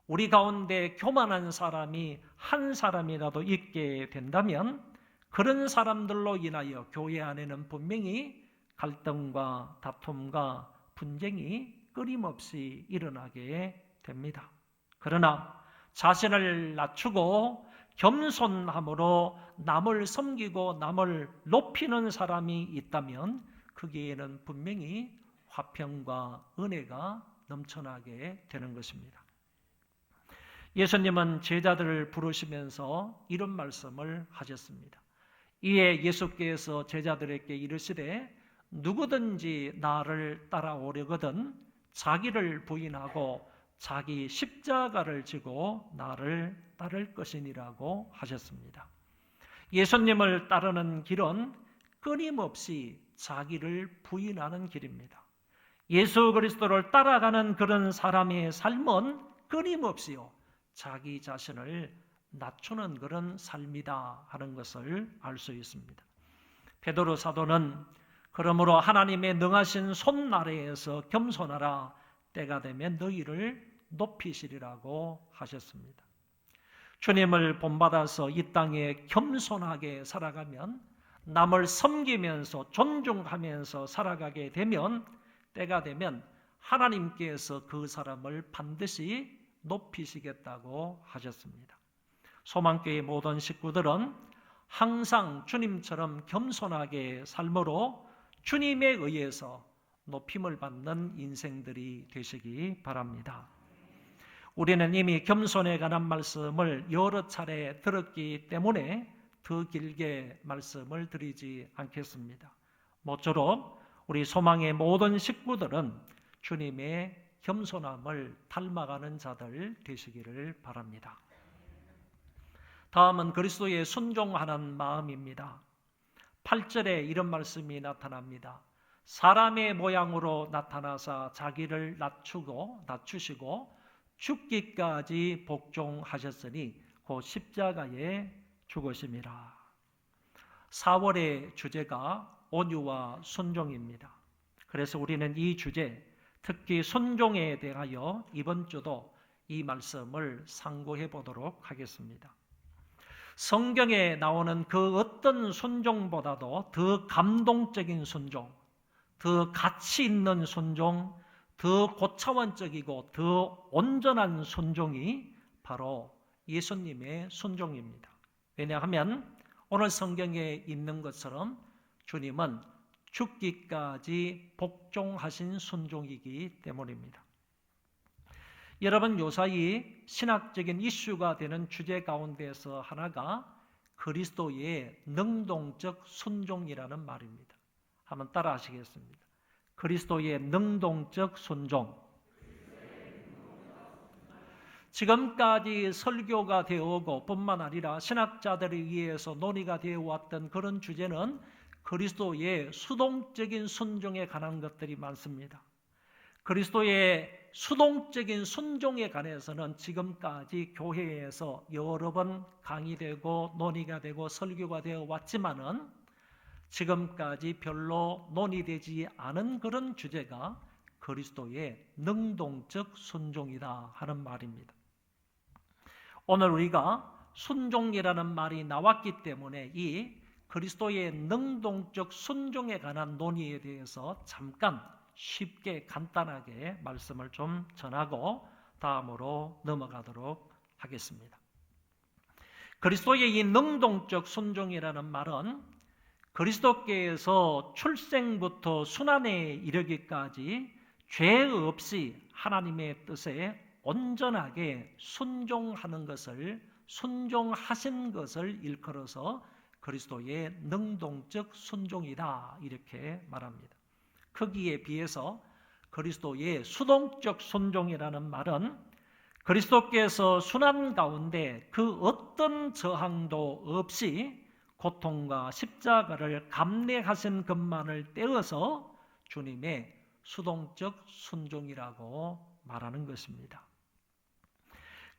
우리 가운데 교만한 사람이 한 사람이라도 있게 된다면 그런 사람들로 인하여 교회 안에는 분명히 갈등과 다툼과 분쟁이 끊임없이 일어나게 됩니다. 그러나 자신을 낮추고 겸손함으로 남을 섬기고 남을 높이는 사람이 있다면 거기에는 분명히 화평과 은혜가 넘쳐나게 되는 것입니다. 예수님은 제자들을 부르시면서 이런 말씀을 하셨습니다. 이에 예수께서 제자들에게 이르시되 누구든지 나를 따라오려거든 자기를 부인하고 자기 십자가를 지고 나를 따를 것이니라고 하셨습니다. 예수님을 따르는 길은 끊임없이 자기를 부인하는 길입니다. 예수 그리스도를 따라가는 그런 사람의 삶은 끊임없이요 자기 자신을 낮추는 그런 삶이다 하는 것을 알 수 있습니다. 베드로 사도는 그러므로 하나님의 능하신 손 아래에서 겸손하라 때가 되면 너희를 높이시리라고 하셨습니다. 주님을 본받아서 이 땅에 겸손하게 살아가면 남을 섬기면서 존중하면서 살아가게 되면 때가 되면 하나님께서 그 사람을 반드시 높이시겠다고 하셨습니다. 소망교회 모든 식구들은 항상 주님처럼 겸손하게 삶으로 주님에 의해서 높임을 받는 인생들이 되시기 바랍니다. 우리는 이미 겸손에 관한 말씀을 여러 차례 들었기 때문에 더 길게 말씀을 드리지 않겠습니다. 모쪼록 우리 소망의 모든 식구들은 주님의 겸손함을 닮아가는 자들 되시기를 바랍니다. 다음은 그리스도의 순종하는 마음입니다. 8절에 이런 말씀이 나타납니다. 사람의 모양으로 나타나사 자기를 낮추시고 죽기까지 복종하셨으니 곧 십자가에 죽으심이라. 4월의 주제가 온유와 순종입니다. 그래서 우리는 이 주제, 특히 순종에 대하여 이번 주도 이 말씀을 상고해 보도록 하겠습니다. 성경에 나오는 그 어떤 순종보다도 더 감동적인 순종, 더 가치 있는 순종, 더 고차원적이고 더 온전한 순종이 바로 예수님의 순종입니다. 왜냐하면 오늘 성경에 있는 것처럼 주님은 죽기까지 복종하신 순종이기 때문입니다. 여러분, 요사이 신학적인 이슈가 되는 주제 가운데서 하나가 그리스도의 능동적 순종이라는 말입니다. 한번 따라 하시겠습니다. 그리스도의 능동적 순종. 지금까지 설교가 되어오고 뿐만 아니라 신학자들에 의해서 논의가 되어왔던 그런 주제는 그리스도의 수동적인 순종에 관한 것들이 많습니다. 그리스도의 수동적인 순종에 관해서는 지금까지 교회에서 여러 번 강의되고 논의가 되고 설교가 되어 왔지만은 지금까지 별로 논의되지 않은 그런 주제가 그리스도의 능동적 순종이다 하는 말입니다. 오늘 우리가 순종이라는 말이 나왔기 때문에 이 그리스도의 능동적 순종에 관한 논의에 대해서 잠깐 쉽게 간단하게 말씀을 좀 전하고 다음으로 넘어가도록 하겠습니다. 그리스도의 이 능동적 순종이라는 말은 그리스도께서 출생부터 순환에 이르기까지 죄 없이 하나님의 뜻에 온전하게 순종하는 것을, 순종하신 것을 일컬어서 그리스도의 능동적 순종이다 이렇게 말합니다. 거기에 비해서 그리스도의 수동적 순종이라는 말은 그리스도께서 순환 가운데 그 어떤 저항도 없이 고통과 십자가를 감내하신 것만을 떼어서 주님의 수동적 순종이라고 말하는 것입니다.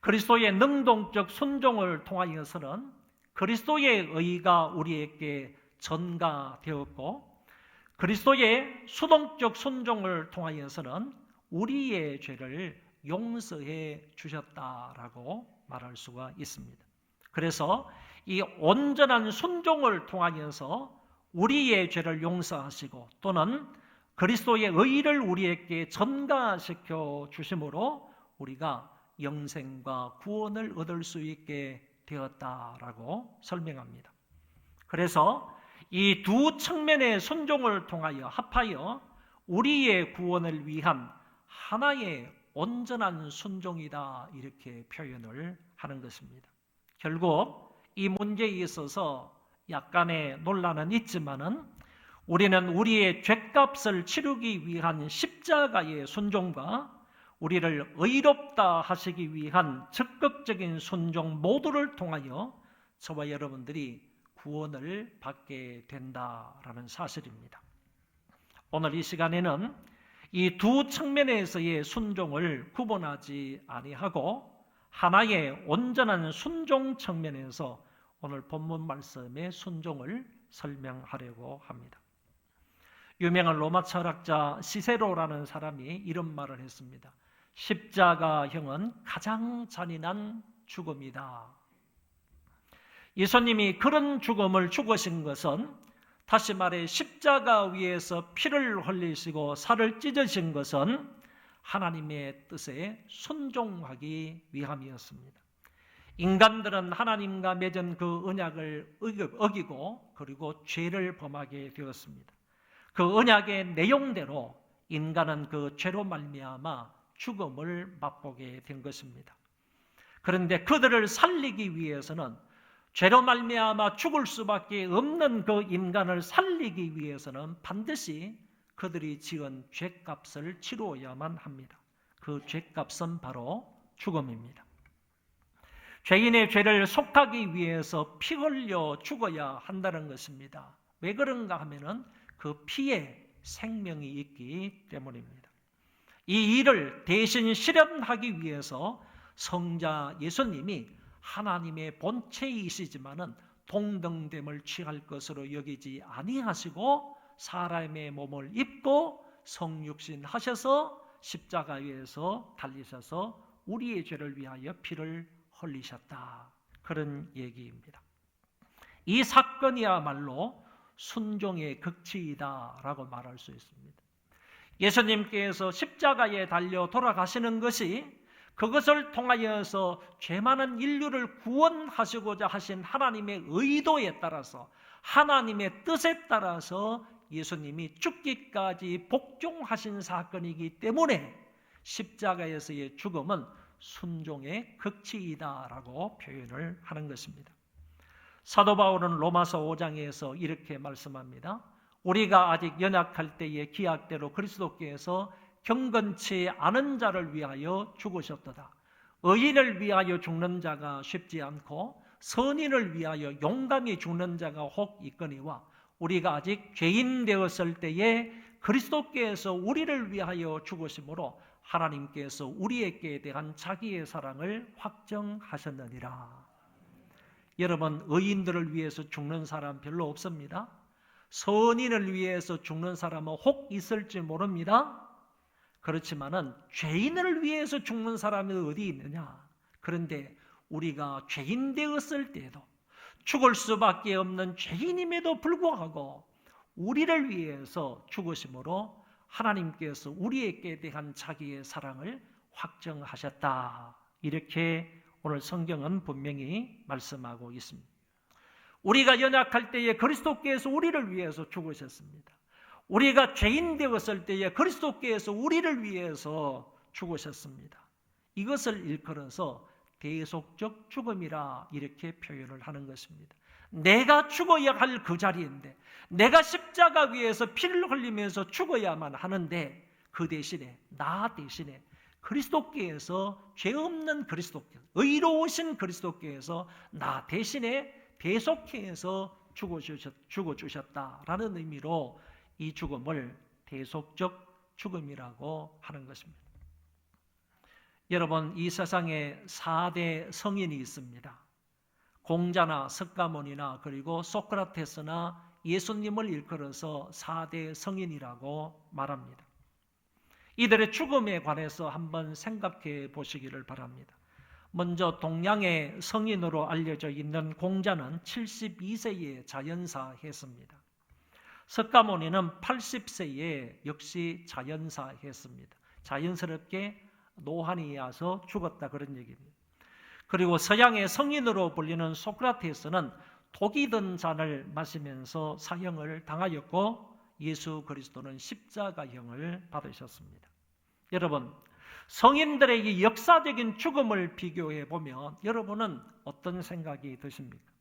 그리스도의 능동적 순종을 통하여서는 그리스도의 의가 우리에게 전가되었고 그리스도의 수동적 순종을 통하여서는 우리의 죄를 용서해 주셨다라고 말할 수가 있습니다. 그래서 이 온전한 순종을 통하여서 우리의 죄를 용서하시고 또는 그리스도의 의를 우리에게 전가시켜 주심으로 우리가 영생과 구원을 얻을 수 있게 되었다라고 설명합니다. 그래서 이 두 측면의 순종을 통하여 합하여 우리의 구원을 위한 하나의 온전한 순종이다 이렇게 표현을 하는 것입니다. 결국 이 문제에 있어서 약간의 논란은 있지만은 우리는 우리의 죄값을 치르기 위한 십자가의 순종과 우리를 의롭다 하시기 위한 적극적인 순종 모두를 통하여 저와 여러분들이 구원을 받게 된다라는 사실입니다. 오늘 이 시간에는 이 두 측면에서의 순종을 구분하지 아니하고 하나의 온전한 순종 측면에서 오늘 본문 말씀의 순종을 설명하려고 합니다. 유명한 로마 철학자 시세로라는 사람이 이런 말을 했습니다. 십자가형은 가장 잔인한 죽음이다. 예수님이 그런 죽음을 죽으신 것은 다시 말해 십자가 위에서 피를 흘리시고 살을 찢으신 것은 하나님의 뜻에 순종하기 위함이었습니다. 인간들은 하나님과 맺은 그 언약을 어기고 그리고 죄를 범하게 되었습니다. 그 언약의 내용대로 인간은 그 죄로 말미암아 죽음을 맛보게 된 것입니다. 그런데 그들을 살리기 위해서는 죄로 말미암아 죽을 수밖에 없는 그 인간을 살리기 위해서는 반드시 그들이 지은 죄값을 치루어야만 합니다. 그 죄값은 바로 죽음입니다. 죄인의 죄를 속하기 위해서 피 흘려 죽어야 한다는 것입니다. 왜 그런가 하면은 그 피에 생명이 있기 때문입니다. 이 일을 대신 실현하기 위해서 성자 예수님이 하나님의 본체이시지만은 동등됨을 취할 것으로 여기지 아니하시고 사람의 몸을 입고 성육신 하셔서 십자가에서 달리셔서 우리의 죄를 위하여 피를 흘리셨다. 그런 얘기입니다. 이 사건이야말로 순종의 극치이다라고 말할 수 있습니다. 예수님께서 십자가에 달려 돌아가시는 것이 그것을 통하여서 죄 많은 인류를 구원하시고자 하신 하나님의 의도에 따라서 하나님의 뜻에 따라서 예수님이 죽기까지 복종하신 사건이기 때문에 십자가에서의 죽음은 순종의 극치이다라고 표현을 하는 것입니다. 사도 바울은 로마서 5장에서 이렇게 말씀합니다. 우리가 아직 연약할 때의 기약대로 그리스도께서 경건치 않은 자를 위하여 죽으셨도다. 의인을 위하여 죽는 자가 쉽지 않고 선인을 위하여 용감히 죽는 자가 혹 있거니와 우리가 아직 죄인 되었을 때에 그리스도께서 우리를 위하여 죽으심으로 하나님께서 우리에게 대한 자기의 사랑을 확정하셨느니라. 여러분, 의인들을 위해서 죽는 사람 별로 없습니다. 선인을 위해서 죽는 사람은 혹 있을지 모릅니다. 그렇지만은 죄인을 위해서 죽는 사람이 어디 있느냐? 그런데 우리가 죄인 되었을 때에도 죽을 수밖에 없는 죄인임에도 불구하고 우리를 위해서 죽으심으로 하나님께서 우리에게 대한 자기의 사랑을 확정하셨다. 이렇게 오늘 성경은 분명히 말씀하고 있습니다. 우리가 연약할 때에 그리스도께서 우리를 위해서 죽으셨습니다. 우리가 죄인 되었을 때에 그리스도께서 우리를 위해서 죽으셨습니다. 이것을 일컬어서 대속적 죽음이라 이렇게 표현을 하는 것입니다. 내가 죽어야 할 그 자리인데 내가 십자가 위에서 피를 흘리면서 죽어야만 하는데 그 대신에 나 대신에 그리스도께서 죄 없는 그리스도께서 의로우신 그리스도께서 나 대신에 대속해서 죽어주셨다라는 의미로 이 죽음을 대속적 죽음이라고 하는 것입니다. 여러분, 이 세상에 4대 성인이 있습니다. 공자나 석가모니나 그리고 소크라테스나 예수님을 일컬어서 4대 성인이라고 말합니다. 이들의 죽음에 관해서 한번 생각해 보시기를 바랍니다. 먼저 동양의 성인으로 알려져 있는 공자는 72세에 자연사했습니다. 석가모니는 80세에 역시 자연사했습니다. 자연스럽게 노환이 와서 죽었다, 그런 얘기입니다. 그리고 서양의 성인으로 불리는 소크라테스는 독이 든 잔을 마시면서 사형을 당하였고 예수 그리스도는 십자가형을 받으셨습니다. 여러분, 성인들의 이 역사적인 죽음을 비교해 보면 여러분은 어떤 생각이 드십니까?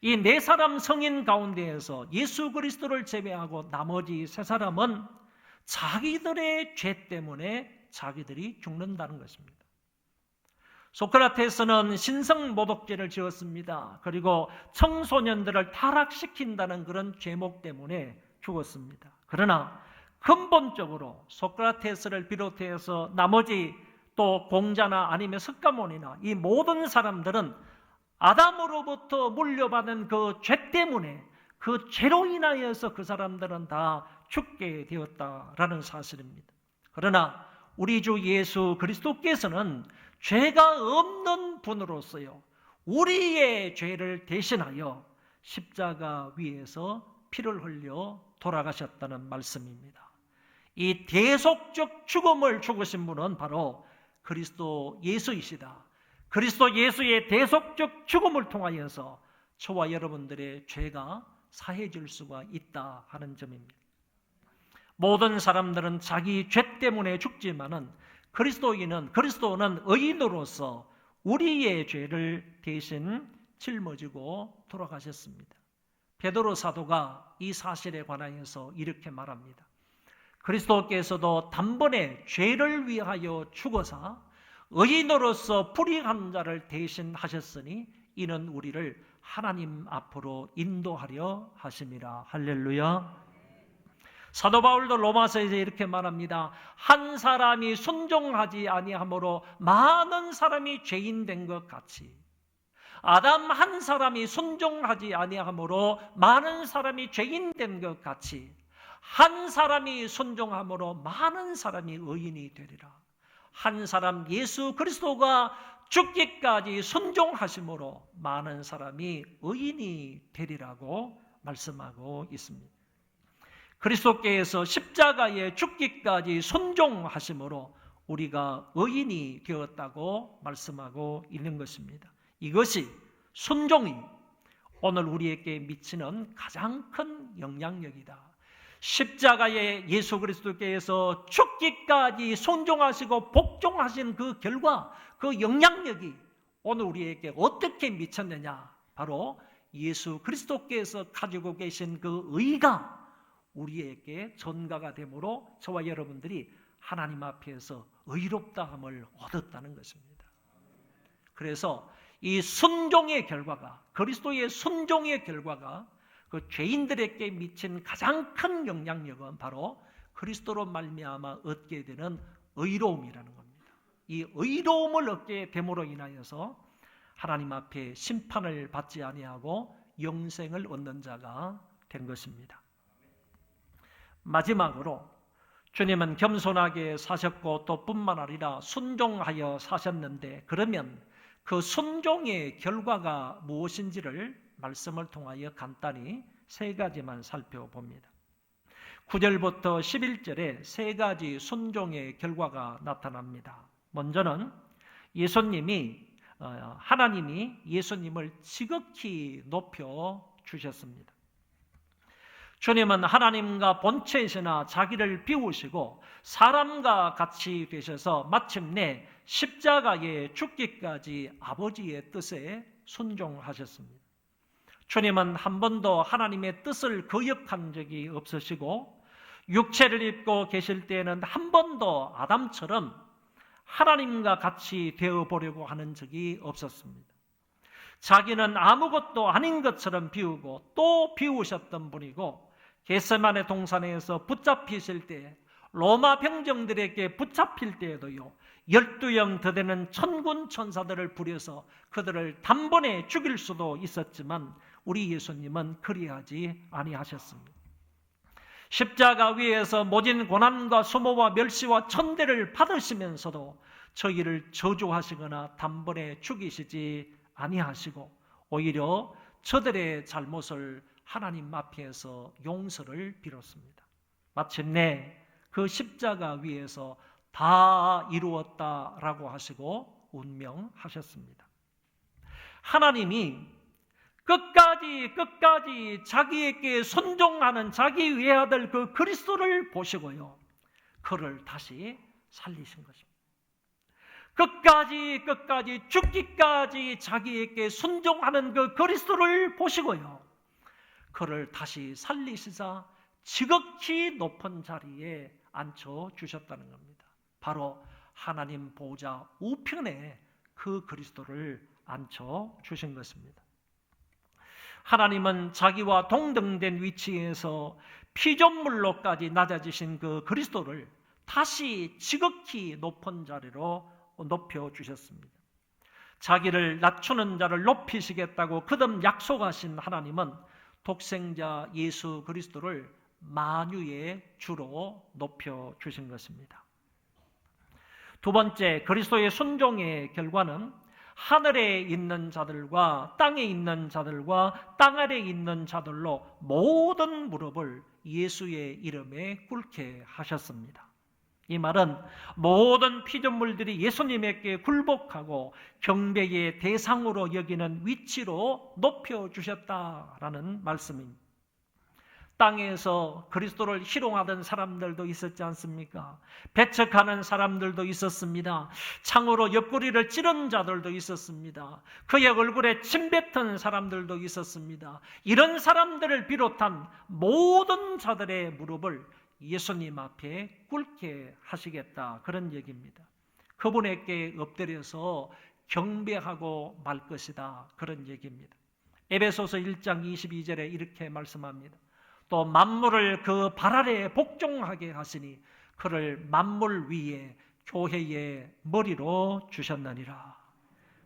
이 네 사람 성인 가운데에서 예수 그리스도를 제외하고 나머지 세 사람은 자기들의 죄 때문에 자기들이 죽는다는 것입니다. 소크라테스는 신성모독죄를 지었습니다. 그리고 청소년들을 타락시킨다는 그런 죄목 때문에 죽었습니다. 그러나 근본적으로 소크라테스를 비롯해서 나머지 또 공자나 아니면 석가모니나 이 모든 사람들은 아담으로부터 물려받은 그 죄 때문에 그 죄로 인하여서 그 사람들은 다 죽게 되었다라는 사실입니다. 그러나 우리 주 예수 그리스도께서는 죄가 없는 분으로서요, 우리의 죄를 대신하여 십자가 위에서 피를 흘려 돌아가셨다는 말씀입니다. 이 대속적 죽음을 죽으신 분은 바로 그리스도 예수이시다. 그리스도 예수의 대속적 죽음을 통하여서 저와 여러분들의 죄가 사해질 수가 있다 하는 점입니다. 모든 사람들은 자기 죄 때문에 죽지만은 그리스도는 의인으로서 우리의 죄를 대신 짊어지고 돌아가셨습니다. 베드로 사도가 이 사실에 관하여서 이렇게 말합니다. 그리스도께서도 단번에 죄를 위하여 죽어서 의인으로서 불의한 자를 대신하셨으니 이는 우리를 하나님 앞으로 인도하려 하심이라. 할렐루야. 사도 바울도 로마서에서 이렇게 말합니다. 한 사람이 순종하지 아니하므로 많은 사람이 죄인 된 것 같이, 아담 한 사람이 순종하지 아니하므로 많은 사람이 죄인 된 것 같이, 한 사람이 순종함으로 많은 사람이 의인이 되리라. 한 사람 예수 그리스도가 죽기까지 순종하심으로 많은 사람이 의인이 되리라고 말씀하고 있습니다. 그리스도께서 십자가에 죽기까지 순종하심으로 우리가 의인이 되었다고 말씀하고 있는 것입니다. 이것이 순종이 오늘 우리에게 미치는 가장 큰 영향력이다. 십자가에 예수 그리스도께서 죽기까지 순종하시고 복종하신 그 결과, 그 영향력이 오늘 우리에게 어떻게 미쳤느냐? 바로 예수 그리스도께서 가지고 계신 그 의가 우리에게 전가가 되므로 저와 여러분들이 하나님 앞에서 의롭다함을 얻었다는 것입니다. 그래서 이 순종의 결과가, 그리스도의 순종의 결과가 그 죄인들에게 미친 가장 큰 영향력은 바로 그리스도로 말미암아 얻게 되는 의로움이라는 겁니다. 이 의로움을 얻게 됨으로 인하여서 하나님 앞에 심판을 받지 아니하고 영생을 얻는 자가 된 것입니다. 마지막으로 주님은 겸손하게 사셨고 또 뿐만 아니라 순종하여 사셨는데, 그러면 그 순종의 결과가 무엇인지를 말씀을 통하여 간단히 세 가지만 살펴봅니다. 9절부터 11절에 세 가지 순종의 결과가 나타납니다. 먼저는 하나님이 예수님을 지극히 높여 주셨습니다. 주님은 하나님과 본체이시나 자기를 비우시고 사람과 같이 되셔서 마침내 십자가에 죽기까지 아버지의 뜻에 순종하셨습니다. 주님은 한 번도 하나님의 뜻을 거역한 적이 없으시고 육체를 입고 계실 때에는 한 번도 아담처럼 하나님과 같이 되어보려고 하는 적이 없었습니다. 자기는 아무것도 아닌 것처럼 비우고 또 비우셨던 분이고, 겟세마네 동산에서 붙잡히실 때, 로마 병정들에게 붙잡힐 때에도요, 12영 더 되는 천군 천사들을 부려서 그들을 단번에 죽일 수도 있었지만 우리 예수님은 그리하지 아니하셨습니다. 십자가 위에서 모진 고난과 수모와 멸시와 천대를 받으시면서도 저희를 저주하시거나 단번에 죽이시지 아니하시고 오히려 저들의 잘못을 하나님 앞에서 용서를 빌었습니다. 마침내 그 십자가 위에서 다 이루었다라고 하시고 운명하셨습니다. 하나님이 끝까지 자기에게 순종하는 자기 외아들 그 그리스도를 보시고요, 그를 다시 살리신 것입니다. 끝까지 죽기까지 자기에게 순종하는 그 그리스도를 보시고요, 그를 다시 살리시자 지극히 높은 자리에 앉혀주셨다는 겁니다. 바로 하나님 보좌 우편에 그 그리스도를 앉혀주신 것입니다. 하나님은 자기와 동등된 위치에서 피조물로까지 낮아지신 그 그리스도를 다시 지극히 높은 자리로 높여주셨습니다. 자기를 낮추는 자를 높이시겠다고 거듭 약속하신 하나님은 독생자 예수 그리스도를 만유의 주로 높여주신 것입니다. 두 번째, 그리스도의 순종의 결과는 하늘에 있는 자들과 땅에 있는 자들과 땅 아래에 있는 자들로 모든 무릎을 예수의 이름에 꿇게 하셨습니다. 이 말은 모든 피조물들이 예수님에게 굴복하고 경배의 대상으로 여기는 위치로 높여주셨다라는 말씀입니다. 땅에서 그리스도를 희롱하던 사람들도 있었지 않습니까? 배척하는 사람들도 있었습니다. 창으로 옆구리를 찌른 자들도 있었습니다. 그의 얼굴에 침 뱉은 사람들도 있었습니다. 이런 사람들을 비롯한 모든 자들의 무릎을 예수님 앞에 꿇게 하시겠다, 그런 얘기입니다. 그분에게 엎드려서 경배하고 말 것이다, 그런 얘기입니다. 에베소서 1장 22절에 이렇게 말씀합니다. 또 만물을 그 발 아래에 복종하게 하시니 그를 만물 위에 교회의 머리로 주셨느니라.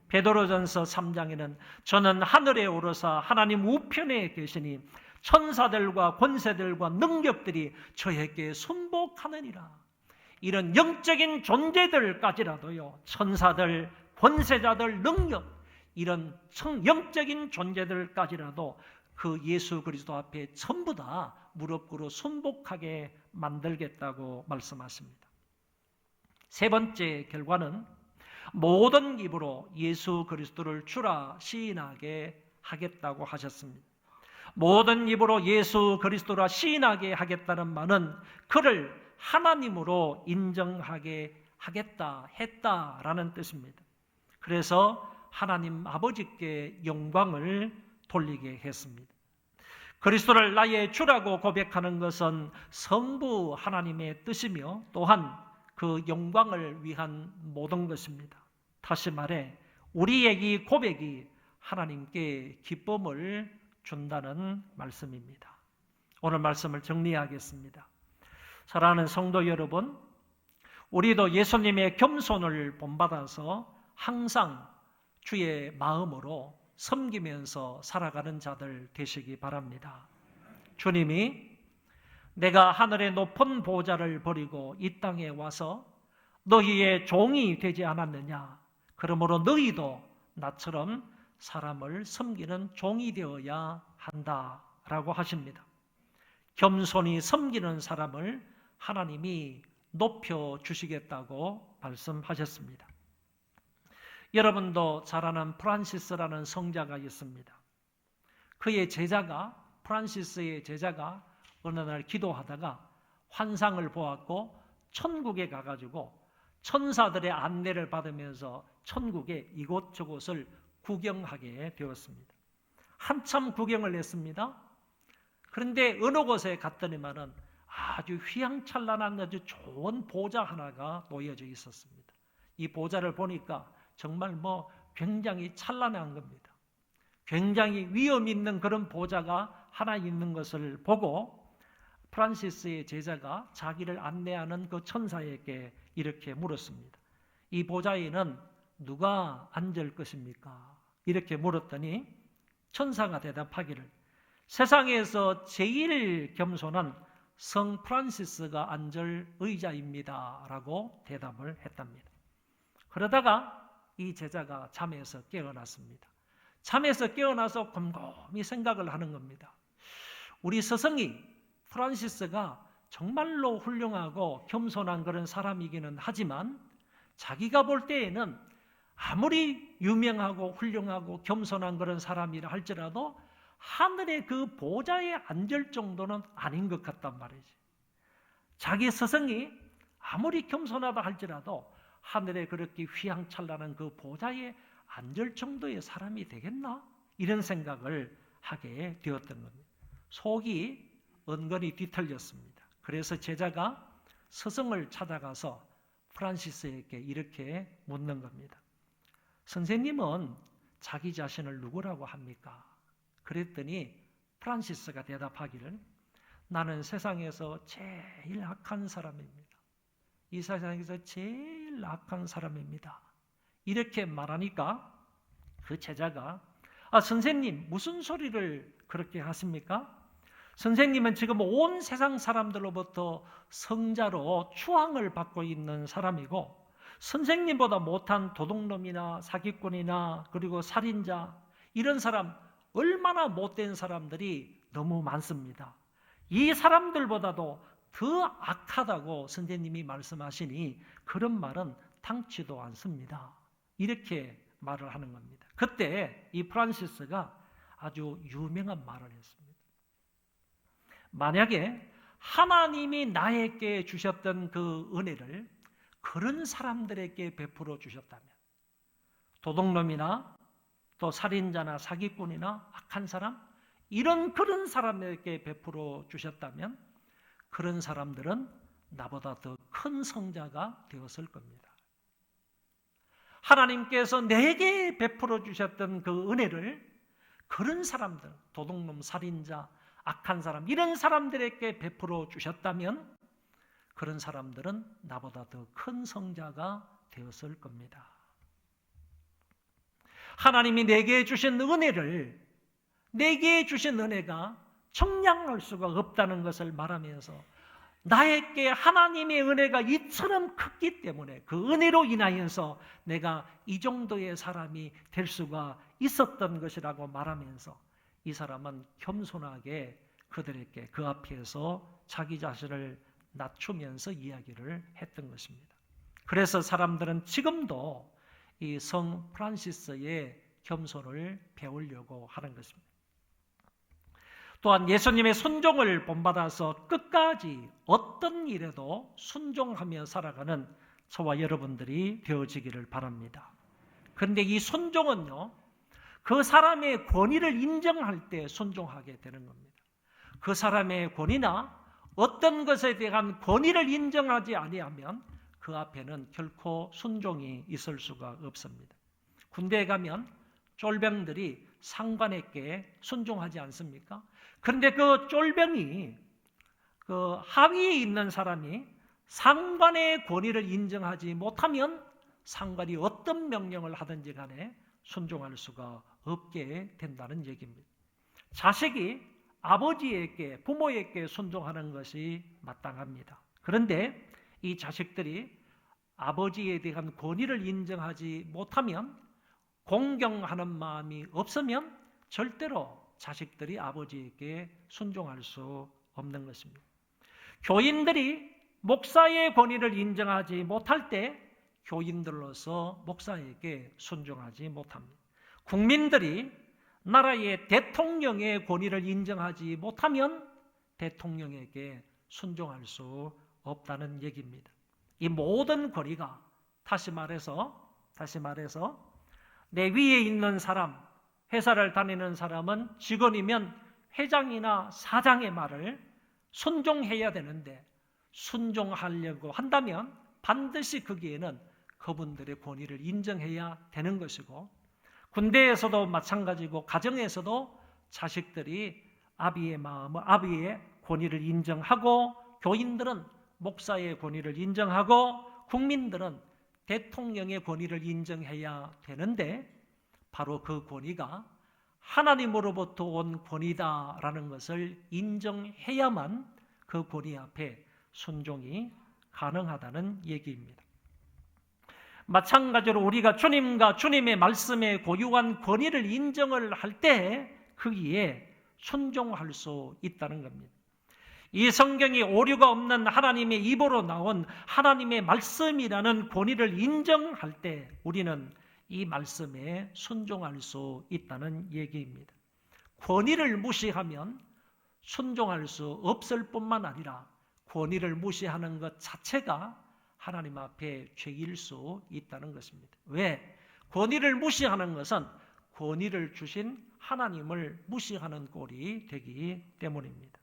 베드로전서 3장에는 저는 하늘에 오르사 하나님 우편에 계시니 천사들과 권세들과 능력들이 저에게 순복하느니라. 이런 영적인 존재들까지라도요, 천사들, 권세자들, 능력, 이런 영적인 존재들까지라도 그 예수 그리스도 앞에 전부 다 무릎 꿇어 순복하게 만들겠다고 말씀하십니다. 세 번째 결과는 모든 입으로 예수 그리스도를 주라 시인하게 하겠다고 하셨습니다. 모든 입으로 예수 그리스도라 시인하게 하겠다는 말은 그를 하나님으로 인정하게 하겠다, 했다라는 뜻입니다. 그래서 하나님 아버지께 영광을 돌리게 했습니다. 그리스도를 나의 주라고 고백하는 것은 성부 하나님의 뜻이며 또한 그 영광을 위한 모든 것입니다. 다시 말해 우리의 이 고백이 하나님께 기쁨을 준다는 말씀입니다. 오늘 말씀을 정리하겠습니다. 사랑하는 성도 여러분, 우리도 예수님의 겸손을 본받아서 항상 주의 마음으로 섬기면서 살아가는 자들 되시기 바랍니다. 주님이 내가 하늘의 높은 보좌를 버리고 이 땅에 와서 너희의 종이 되지 않았느냐? 그러므로 너희도 나처럼 사람을 섬기는 종이 되어야 한다라고 하십니다. 겸손히 섬기는 사람을 하나님이 높여주시겠다고 말씀하셨습니다. 여러분도 잘 아는 프란시스라는 성자가 있습니다. 그의 제자가, 프란시스의 제자가 어느 날 기도하다가 환상을 보았고 천국에 가가지고 천사들의 안내를 받으면서 천국의 이곳저곳을 구경하게 되었습니다. 한참 구경을 했습니다. 그런데 어느 곳에 갔더니만은 아주 휘황찬란한 아주 좋은 보좌 하나가 놓여져 있었습니다. 이 보좌를 보니까 정말 굉장히 찬란한 겁니다. 굉장히 위험 있는 그런 보좌가 하나 있는 것을 보고 프란시스의 제자가 자기를 안내하는 그 천사에게 이렇게 물었습니다. 이 보좌에는 누가 앉을 것입니까? 이렇게 물었더니 천사가 대답하기를 세상에서 제일 겸손한 성 프란시스가 앉을 의자입니다 라고 대답을 했답니다. 그러다가 이 제자가 잠에서 깨어났습니다. 잠에서 깨어나서 곰곰이 생각을 하는 겁니다. 우리 스승이 프란시스가 정말로 훌륭하고 겸손한 그런 사람이기는 하지만 자기가 볼 때에는 아무리 유명하고 훌륭하고 겸손한 그런 사람이라 할지라도 하늘의 그 보좌에 앉을 정도는 아닌 것 같단 말이지. 자기 스승이 아무리 겸손하다 할지라도 하늘에 그렇게 휘황찬란한 그 보좌에 앉을 정도의 사람이 되겠나? 이런 생각을 하게 되었던 겁니다. 속이 은근히 뒤틀렸습니다. 그래서 제자가 스승을 찾아가서 프란시스에게 이렇게 묻는 겁니다. 선생님은 자기 자신을 누구라고 합니까? 그랬더니 프란시스가 대답하기를 나는 세상에서 제일 악한 사람입니다. 이 세상에서 제일 악한 사람입니다. 이렇게 말하니까 그 제자가 선생님 무슨 소리를 그렇게 하십니까? 선생님은 지금 온 세상 사람들로부터 성자로 추앙을 받고 있는 사람이고 선생님보다 못한 도둑놈이나 사기꾼이나 그리고 살인자 이런 사람 얼마나 못된 사람들이 너무 많습니다. 이 사람들보다도 더 악하다고 선생님이 말씀하시니 그런 말은 당치도 않습니다. 이렇게 말을 하는 겁니다. 그때 이 프란시스가 아주 유명한 말을 했습니다. 만약에 하나님이 나에게 주셨던 그 은혜를 그런 사람들에게 베풀어 주셨다면 도둑놈이나 또 살인자나 사기꾼이나 악한 사람 이런 그런 사람에게 베풀어 주셨다면 그런 사람들은 나보다 더 큰 성자가 되었을 겁니다. 하나님께서 내게 베풀어 주셨던 그 은혜를 그런 사람들, 도둑놈, 살인자, 악한 사람 이런 사람들에게 베풀어 주셨다면 그런 사람들은 나보다 더 큰 성자가 되었을 겁니다. 하나님이 내게 주신 은혜를 내게 주신 은혜가 청량할 수가 없다는 것을 말하면서 나에게 하나님의 은혜가 이처럼 크기 때문에 그 은혜로 인하여서 내가 이 정도의 사람이 될 수가 있었던 것이라고 말하면서 이 사람은 겸손하게 그들에게 그 앞에서 자기 자신을 낮추면서 이야기를 했던 것입니다. 그래서 사람들은 지금도 이 성 프란시스의 겸손을 배우려고 하는 것입니다. 또한 예수님의 순종을 본받아서 끝까지 어떤 일에도 순종하며 살아가는 저와 여러분들이 되어지기를 바랍니다. 그런데 이 순종은요, 그 사람의 권위를 인정할 때 순종하게 되는 겁니다. 그 사람의 권위나 어떤 것에 대한 권위를 인정하지 아니하면 그 앞에는 결코 순종이 있을 수가 없습니다. 군대에 가면 쫄병들이 상관에게 순종하지 않습니까? 그런데 그 쫄병이 그 하위에 있는 사람이 상관의 권위를 인정하지 못하면 상관이 어떤 명령을 하든지 간에 순종할 수가 없게 된다는 얘기입니다. 자식이 아버지에게, 부모에게 순종하는 것이 마땅합니다. 그런데 이 자식들이 아버지에 대한 권위를 인정하지 못하면 공경하는 마음이 없으면 절대로 자식들이 아버지에게 순종할 수 없는 것입니다. 교인들이 목사의 권위를 인정하지 못할 때 교인들로서 목사에게 순종하지 못합니다. 국민들이 나라의 대통령의 권위를 인정하지 못하면 대통령에게 순종할 수 없다는 얘기입니다. 이 모든 권위가 다시 말해서 내 위에 있는 사람, 회사를 다니는 사람은 직원이면 회장이나 사장의 말을 순종해야 되는데 순종하려고 한다면 반드시 거기에는 그분들의 권위를 인정해야 되는 것이고 군대에서도 마찬가지고 가정에서도 자식들이 아비의 권위를 인정하고 교인들은 목사의 권위를 인정하고 국민들은 대통령의 권위를 인정해야 되는데 바로 그 권위가 하나님으로부터 온 권위다라는 것을 인정해야만 그 권위 앞에 순종이 가능하다는 얘기입니다. 마찬가지로 우리가 주님과 주님의 말씀에 고유한 권위를 인정을 할 때 거기에 순종할 수 있다는 겁니다. 이 성경이 오류가 없는 하나님의 입으로 나온 하나님의 말씀이라는 권위를 인정할 때 우리는 이 말씀에 순종할 수 있다는 얘기입니다. 권위를 무시하면 순종할 수 없을 뿐만 아니라 권위를 무시하는 것 자체가 하나님 앞에 죄일 수 있다는 것입니다. 왜? 권위를 무시하는 것은 권위를 주신 하나님을 무시하는 꼴이 되기 때문입니다.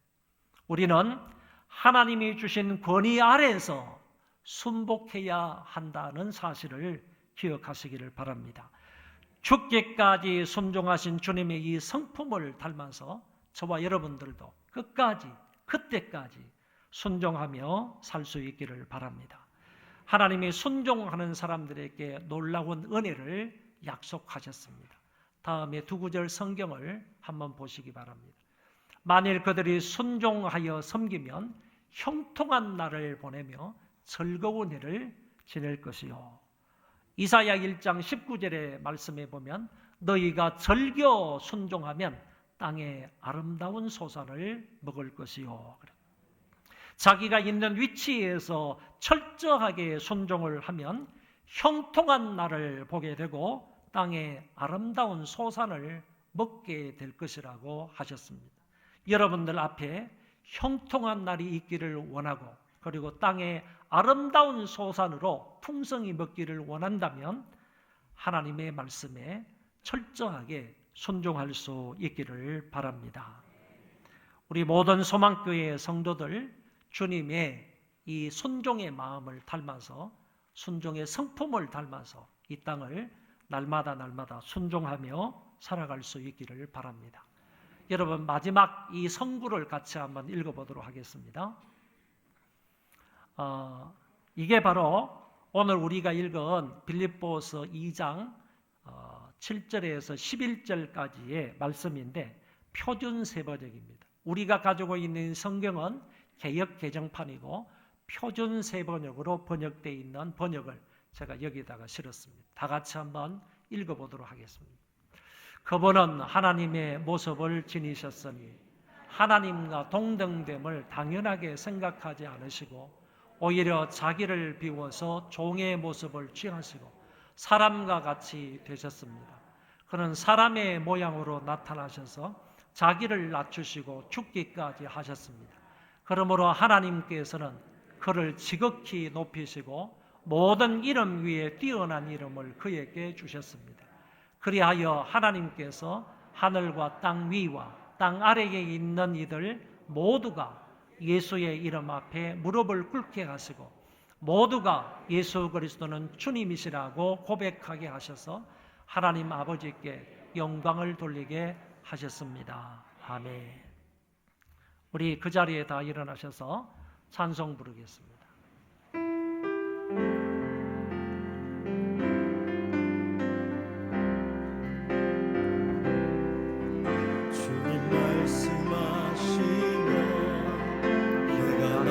우리는 하나님이 주신 권위 아래에서 순복해야 한다는 사실을 기억하시기를 바랍니다. 죽기까지 순종하신 주님의 이 성품을 닮아서 저와 여러분들도 끝까지, 그때까지 순종하며 살 수 있기를 바랍니다. 하나님이 순종하는 사람들에게 놀라운 은혜를 약속하셨습니다. 다음에 두 구절 성경을 한번 보시기 바랍니다. 만일 그들이 순종하여 섬기면 형통한 날을 보내며 즐거운 해를 지낼 것이요. 이사야 1장 19절의 말씀에 보면 너희가 즐겨 순종하면 땅에 아름다운 소산을 먹을 것이요. 자기가 있는 위치에서 철저하게 순종을 하면 형통한 날을 보게 되고 땅에 아름다운 소산을 먹게 될 것이라고 하셨습니다. 여러분들 앞에 형통한 날이 있기를 원하고 그리고 땅에 아름다운 소산으로 풍성히 먹기를 원한다면 하나님의 말씀에 철저하게 순종할 수 있기를 바랍니다. 우리 모든 소망교회 성도들 주님의 이 순종의 마음을 닮아서 순종의 성품을 닮아서 이 땅을 날마다 순종하며 살아갈 수 있기를 바랍니다. 여러분 마지막 이 성구를 같이 한번 읽어보도록 하겠습니다. 이게 바로 오늘 우리가 읽은 빌립보서 2장 7절에서 11절까지의 말씀인데 표준 세번역입니다. 우리가 가지고 있는 성경은 개역 개정판이고 표준 세번역으로 번역되어 있는 번역을 제가 여기다가 실었습니다. 다 같이 한번 읽어보도록 하겠습니다. 그분은 하나님의 모습을 지니셨으니 하나님과 동등됨을 당연하게 생각하지 않으시고 오히려 자기를 비워서 종의 모습을 취하시고 사람과 같이 되셨습니다. 그는 사람의 모양으로 나타나셔서 자기를 낮추시고 죽기까지 하셨습니다. 그러므로 하나님께서는 그를 지극히 높이시고 모든 이름 위에 뛰어난 이름을 그에게 주셨습니다. 그리하여 하나님께서 하늘과 땅 위와 땅 아래에 있는 이들 모두가 예수의 이름 앞에 무릎을 꿇게 하시고 모두가 예수 그리스도는 주님이시라고 고백하게 하셔서 하나님 아버지께 영광을 돌리게 하셨습니다. 아멘. 우리 그 자리에 다 일어나셔서 찬송 부르겠습니다. 주님 말씀하시면 내가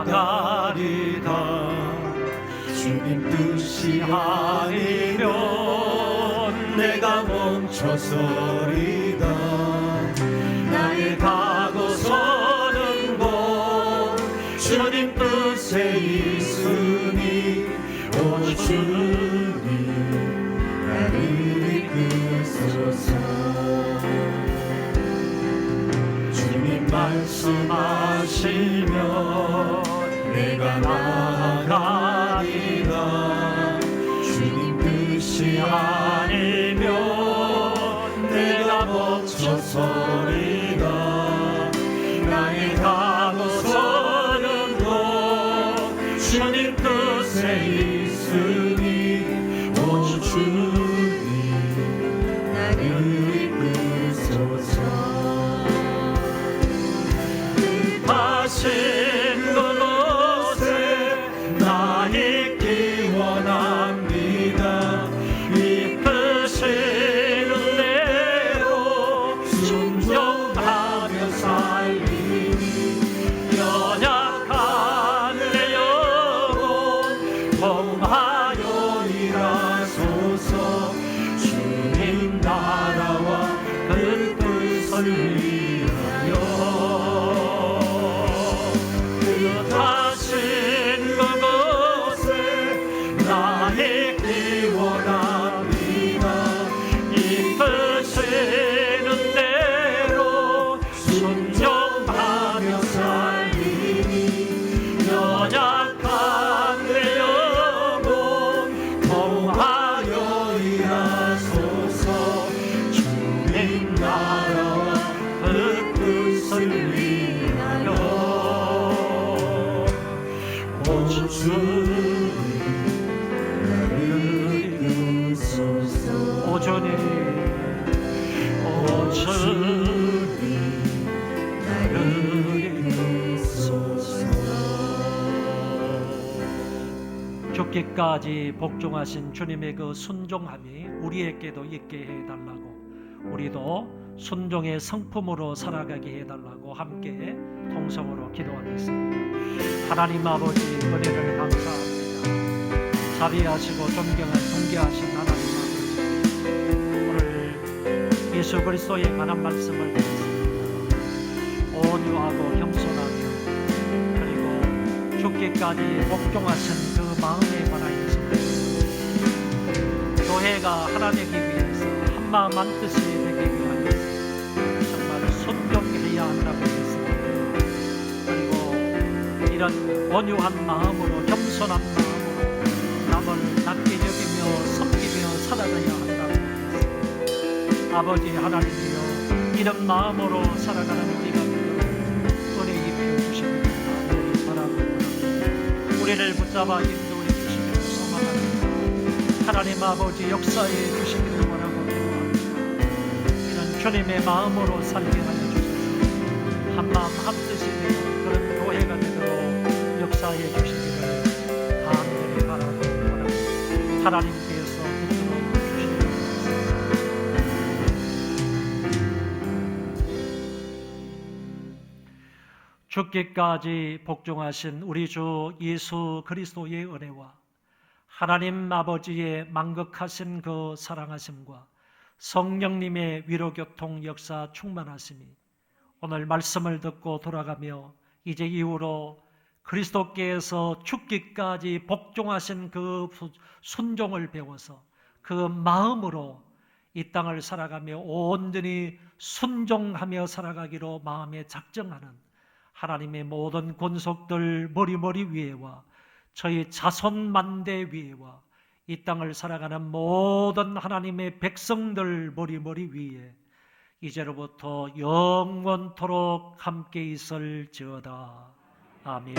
나아가리다. 주님 뜻이 아니면 내가 멈춰서리다. 나의 가고서는 곧 주님 뜻에 있으니 오 주님 나를 이끄소서. 주님 말씀하시면 내가 나아가리라. 주님 뜻이 아니면 내가 멈춰서리라. 나의 가고서는 곧 주님 뜻에 있으니 오 주님 나를 이끄소서. 하신 그곳에 나 있기 원합니다. 이끄시는 대로 순종 오 주님, 오 주님, 나를 이끄소서. 죽기까지 복종하신 주님의 그 순종함이 우리에게도 있게 해달라고, 우리도 순종의 성품으로 살아가게 해달라고 함께 통성으로 기도하겠습니다. 하나님 아버지, 은혜를 감사합니다. 자비하시고 존경하신 하나님 아버지, 오늘 예수 그리스도에 관한 말씀을 드렸습니다. 온유하고 겸손하며 그리고 죽기까지 복종하신 그 마음에 관하여서 교회가 하나 되기 위해서 한마음 한뜻이 되기 위하여서 정말 순종해야 한다고 했습니다. 그리고 이런 온유한 마음으로, 겸손한 마음으로 남을 낮게 여기며 섬기며 살아가야 한다고 했습니다. 아버지 하나님이여, 이런 마음으로 살아가는 우리가 은혜 입혀 주시기를 간절히 바라고, 우리를 붙잡아 인도해 주시기를 소망합니다. 하나님 아버지, 역사해 주시기를 원하고 기도합니다. 이런 주님의 마음으로 살게 하여 주소서. 한마음 한뜻이 되어 그런 교회가 되도록 역사해 주시기를 간절히 바라고 원합니다. 하나님께서 붙들어 주시기를 죽기까지 복종하신 우리 주 예수 그리스도의 은혜와 하나님 아버지의 만극하신 그 사랑하심과 성령님의 위로교통 역사 충만하심이 오늘 말씀을 듣고 돌아가며 이제 이후로 그리스도께서 죽기까지 복종하신 그 순종을 배워서 그 마음으로 이 땅을 살아가며 온전히 순종하며 살아가기로 마음에 작정하는 하나님의 모든 권속들 머리 위에와 저희 자손 만대 위에와 이 땅을 살아가는 모든 하나님의 백성들 머리 위에 이제로부터 영원토록 함께 있을지어다. 아멘.